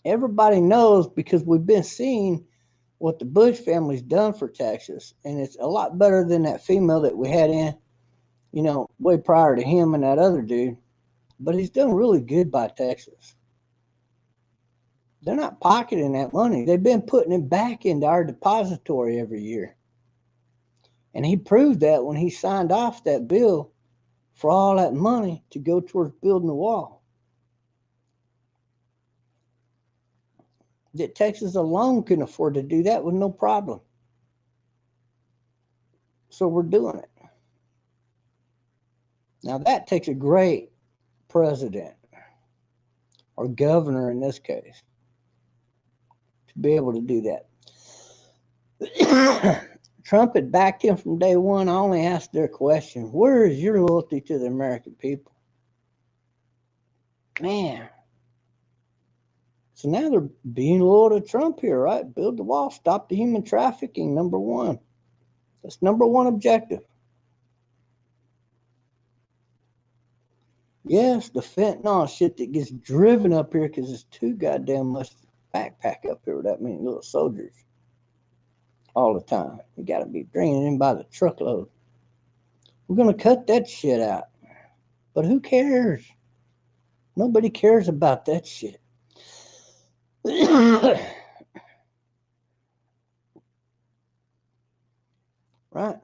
everybody knows because we've been seeing what the Bush family's done for Texas. And it's a lot better than that female that we had in, way prior to him and that other dude. But he's done really good by Texas. They're not pocketing that money. They've been putting it back into our depository every year. And he proved that when he signed off that bill for all that money to go towards building the wall. That Texas alone can afford to do that with no problem. So we're doing it. Now that takes a great president, or governor in this case, to be able to do that. Trump had backed him from day one. I only asked their question, where is your loyalty to the American people? Man. So now they're being loyal to Trump here, right? Build the wall, stop the human trafficking, number one. That's number one objective. Yes, the fentanyl shit that gets driven up here because it's too goddamn much backpack up here with that many little soldiers all the time. You got to be bringing in by the truckload. We're going to cut that shit out. But who cares? Nobody cares about that shit. Right?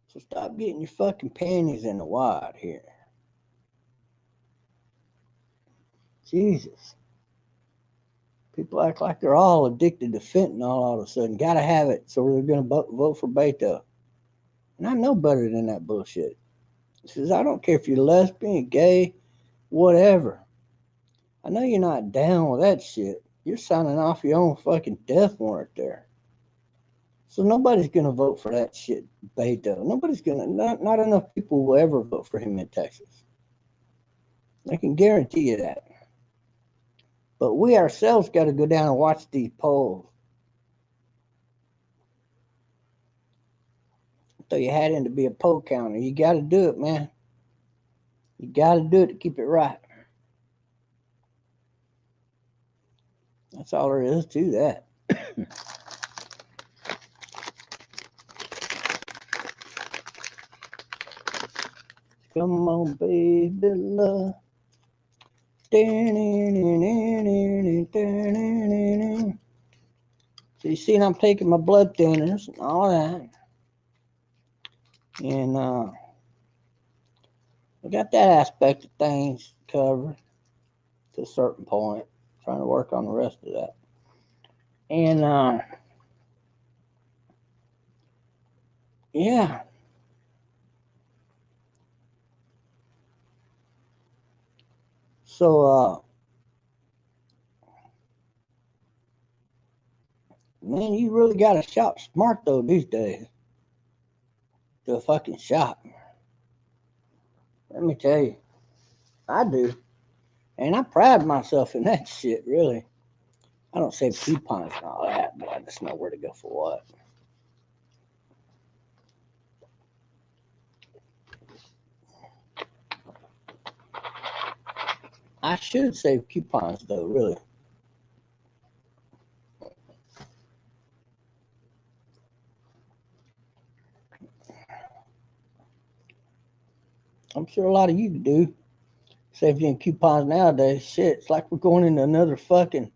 So stop getting your fucking panties in the wad here. Jesus. People act like they're all addicted to fentanyl all of a sudden. Gotta have it, so they're gonna vote for Beto. And I know better than that bullshit. He says, I don't care if you're lesbian, gay, whatever. I know you're not down with that shit. You're signing off your own fucking death warrant there. So nobody's gonna vote for that shit, Beto. Nobody's gonna, not enough people will ever vote for him in Texas. I can guarantee you that. But we ourselves got to go down and watch these polls. So you had him to be a poll counter. You got to do it, man. You got to do it to keep it right. That's all there is to that. Come on, baby, love. So you see, I'm taking my blood thinners and all that. And I got that aspect of things covered to a certain point. Trying to work on the rest of that. And yeah. So man, you really got to shop smart though these days. To a fucking shop. Let me tell you, I do. And I pride myself in that shit, really. I don't save coupons and all that, but I just know where to go for what. I should save coupons, though, really. I'm sure a lot of you do. Saving coupons nowadays. Shit, it's like we're going into another fucking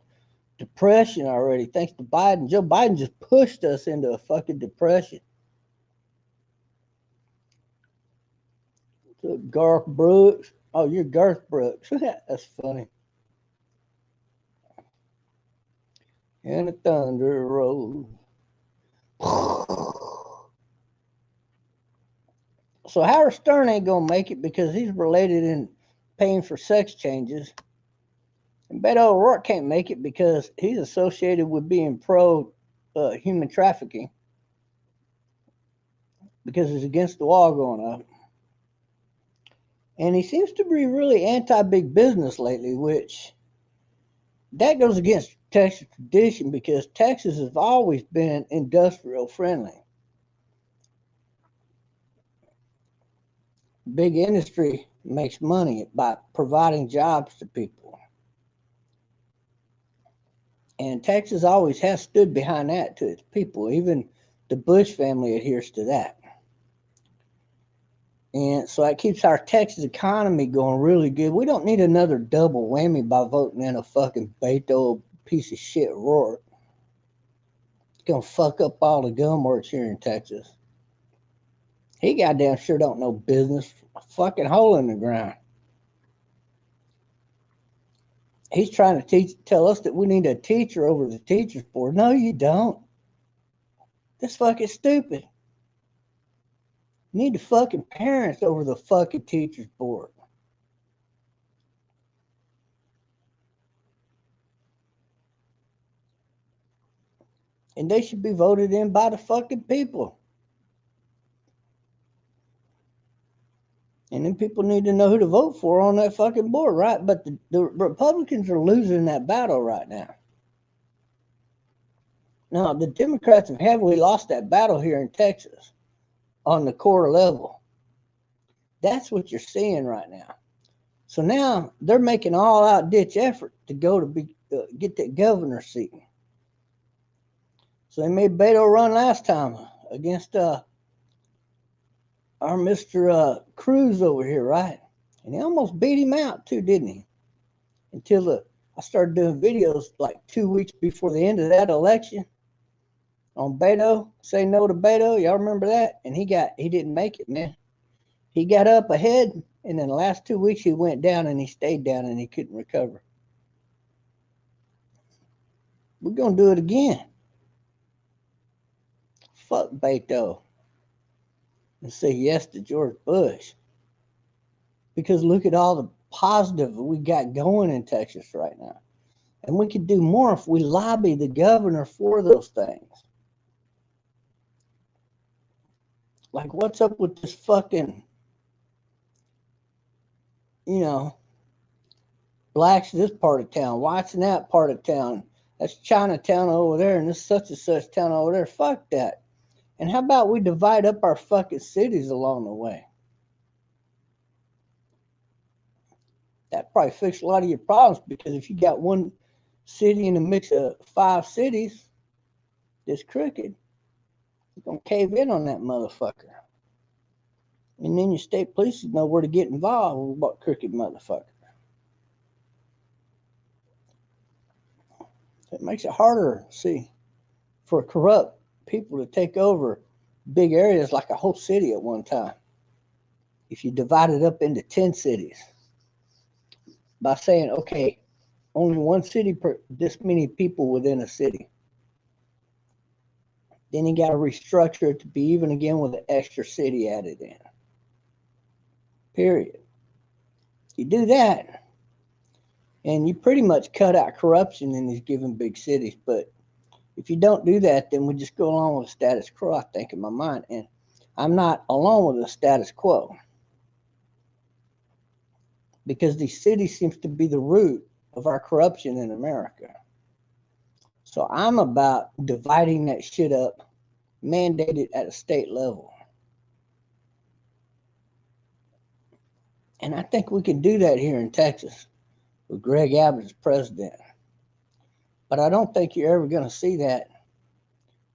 depression already. Thanks to Biden. Joe Biden just pushed us into a fucking depression. So Garth Brooks. Oh, you're Garth Brooks. That's funny. And the thunder rolls. So Howard Stern ain't gonna make it because he's related in paying for sex changes. And Beto O'Rourke can't make it because he's associated with being pro human trafficking because it's against the law going up. And he seems to be really anti-big business lately, which that goes against Texas tradition because Texas has always been industrial friendly. Big industry makes money by providing jobs to people. And Texas always has stood behind that to its people. Even the Bush family adheres to that. And so that keeps our Texas economy going really good. We don't need another double whammy by voting in a fucking Beto piece of shit Rourke. It's going to fuck up all the gun works here in Texas. He goddamn sure don't know business. A fucking hole in the ground. He's trying to tell us that we need a teacher over the teachers board. No, you don't. That's fucking stupid. You need the fucking parents over the fucking teachers board. And they should be voted in by the fucking people. And then people need to know who to vote for on that fucking board, right? But the Republicans are losing that battle right now. Now, the Democrats have heavily lost that battle here in Texas on the core level. That's what you're seeing right now. So now they're making an all-out ditch effort to go to get that governor seat. So they made Beto run last time against our Mr. Cruz over here, right? And he almost beat him out too, didn't he? Until I started doing videos like 2 weeks before the end of that election on Beto, say no to Beto. Y'all remember that? And he didn't make it, man. He got up ahead, and in the last 2 weeks he went down, and he stayed down, and he couldn't recover. We're gonna do it again. Fuck Beto. And say yes to George Bush. Because look at all the positive we got going in Texas right now. And we could do more if we lobby the governor for those things. Like, what's up with this fucking, blacks this part of town, whites in that part of town, that's Chinatown over there, and this such and such town over there. Fuck that. And how about we divide up our fucking cities along the way? That probably fix a lot of your problems, because if you got one city in a mix of 5 cities that's crooked, you're going to cave in on that motherfucker. And then your state police know where to get involved with what crooked motherfucker. It makes it harder, see, for corrupt people to take over big areas like a whole city at one time. If you divide it up into 10 cities by saying, okay, only one city per this many people within a city. Then you got to restructure it to be even again with an extra city added in. Period. You do that, and you pretty much cut out corruption in these given big cities. But if you don't do that, then we just go along with the status quo, I think, in my mind. And I'm not along with the status quo, because these cities seems to be the root of our corruption in America. So I'm about dividing that shit up, mandated at a state level. And I think we can do that here in Texas with Greg Abbott as president. But I don't think you're ever going to see that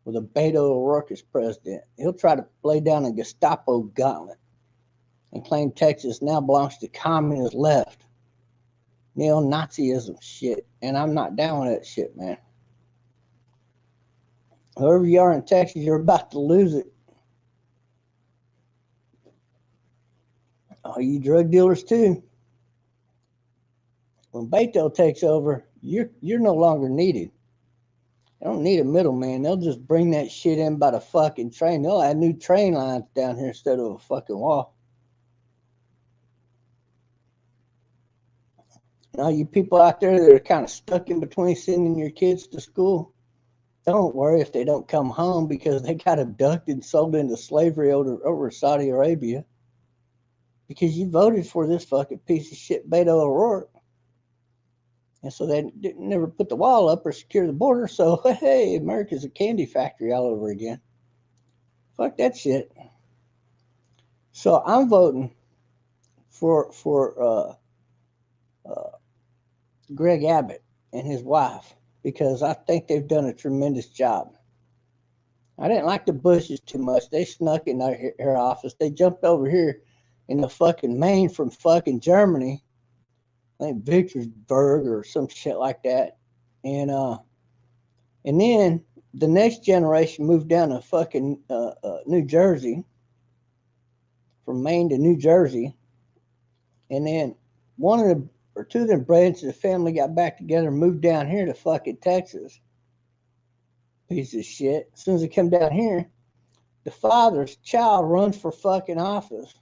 with a Beto O'Rourke as president. He'll try to lay down a Gestapo gauntlet and claim Texas now belongs to communist left, neo-Nazism shit. And I'm not down with that shit, man. Whoever you are in Texas, you're about to lose it. All you drug dealers too. When Beto takes over, you're no longer needed. They don't need a middleman. They'll just bring that shit in by the fucking train. They'll add new train lines down here instead of a fucking wall. And all you people out there that are kind of stuck in between sending your kids to school, don't worry if they don't come home, because they got abducted and sold into slavery over Saudi Arabia. Because you voted for this fucking piece of shit Beto O'Rourke. And so they never put the wall up or secure the border. So, hey, America's a candy factory all over again. Fuck that shit. So I'm voting for Greg Abbott and his wife, because I think they've done a tremendous job. I didn't like the Bushes too much. They snuck in their office. They jumped over here in the fucking Maine from fucking Germany. I think Victorsburg or some shit like that. And then the next generation moved down to fucking New Jersey, from Maine to New Jersey. And then one of the or two of them branches of the family got back together and moved down here to fucking Texas. Piece of shit. As soon as they come down here, the father's child runs for fucking office.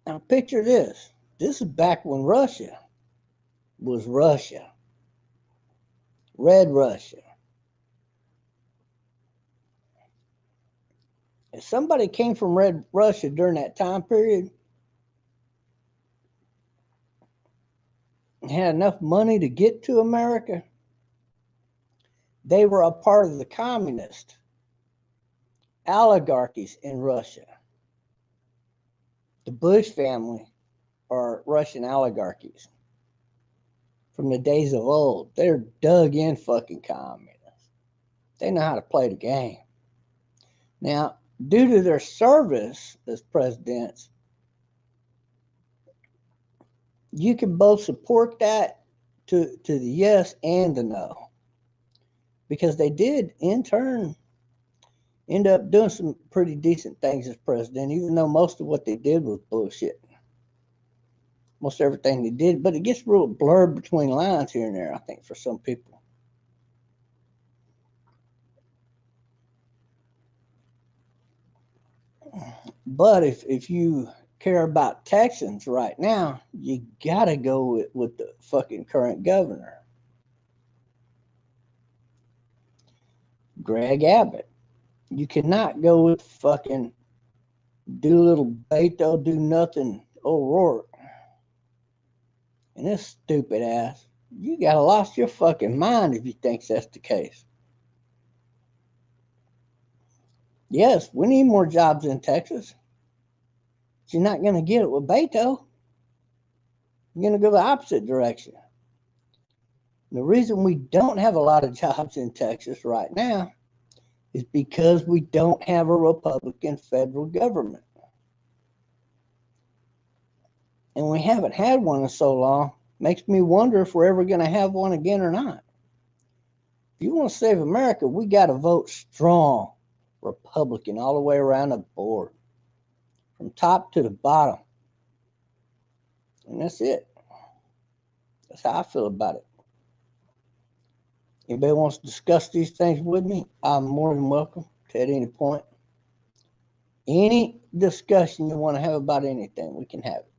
Now picture this. This is back when Russia was Russia. Red Russia. If somebody came from Red Russia during that time period and had enough money to get to America, they were a part of the communist oligarchies in Russia. The Bush family are Russian oligarchies from the days of old. They're dug in fucking communists. They know how to play the game. Now, due to their service as presidents, you can both support that to the yes and the no. Because they did, in turn, end up doing some pretty decent things as president, even though most of what they did was bullshit. Most everything they did, but it gets real blurred between lines here and there, I think, for some people. But if you care about Texans right now, you gotta go with the fucking current governor, Greg Abbott. You cannot go with fucking Doolittle Beto, do nothing O'Rourke. And this stupid ass, you gotta lost your fucking mind if you think that's the case. Yes, we need more jobs in Texas. But you're not gonna get it with Beto. You're gonna go the opposite direction. The reason we don't have a lot of jobs in Texas right now is because we don't have a Republican federal government. And we haven't had one in so long. Makes me wonder if we're ever going to have one again or not. If you want to save America, we got to vote strong Republican all the way around the board, from top to the bottom. And that's it. That's how I feel about it. Anybody wants to discuss these things with me, I'm more than welcome to at any point. Any discussion you want to have about anything, we can have it.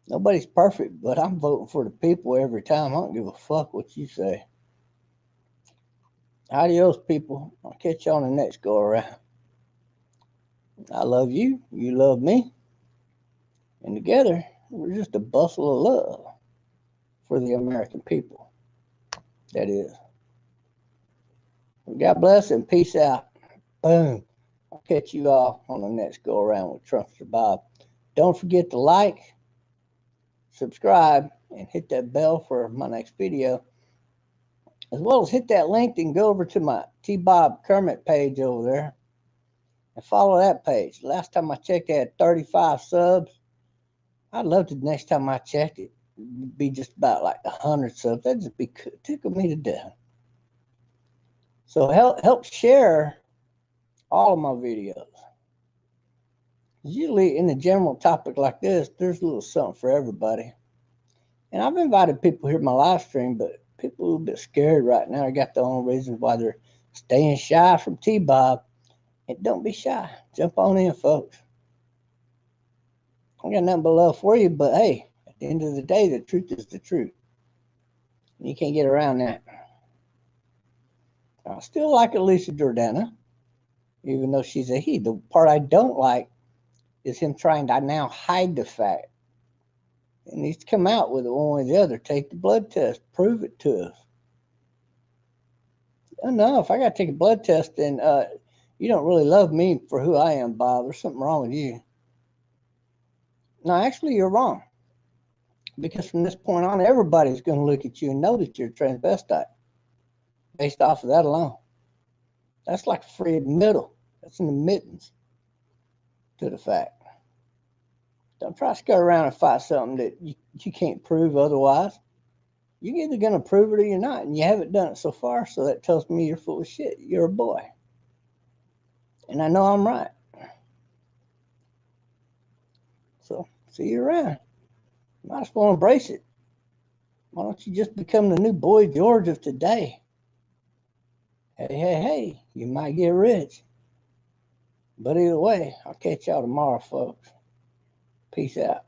Nobody's perfect, but I'm voting for the people every time. I don't give a fuck what you say. Adios, people. I'll catch you on the next go around. I love you. You love me. And together, we're just a bustle of love for the American people. That is. God bless and peace out. Boom. I'll catch you all on the next go around with Trumpster Bob. Don't forget to like, subscribe, and hit that bell for my next video. As well as hit that link and go over to my T-Bob Kermit page over there and follow that page. Last time I checked, they had 35 subs. I'd love to, next time I checked it, be just about like 100 subs. That'd just be tickle me to death. So help share all of my videos. Usually in a general topic like this, there's a little something for everybody. And I've invited people here to my live stream, but people are a little bit scared right now. I got their own reasons why they're staying shy from T-Bob. And don't be shy. Jump on in, folks. I got nothing but love for you, but hey, at the end of the day, the truth is the truth. You can't get around that. I still like Elisa Jordana, even though she's a he. The part I don't like is him trying to now hide the fact. It needs to come out with it one way or the other. Take the blood test. Prove it to us. No, if I got to take a blood test, then you don't really love me for who I am, Bob. There's something wrong with you. No, actually, you're wrong. Because from this point on, everybody's going to look at you and know that you're a transvestite based off of that alone. That's like a free admittal. That's an admittance to the fact. Don't try to skirt around and fight something that you can't prove otherwise. You're either going to prove it or you're not, and you haven't done it so far, so that tells me you're full of shit. You're a boy. And I know I'm right. So, see you around. Might as well embrace it. Why don't you just become the new Boy George of today? Hey, you might get rich. But either way, I'll catch y'all tomorrow, folks. Peace out.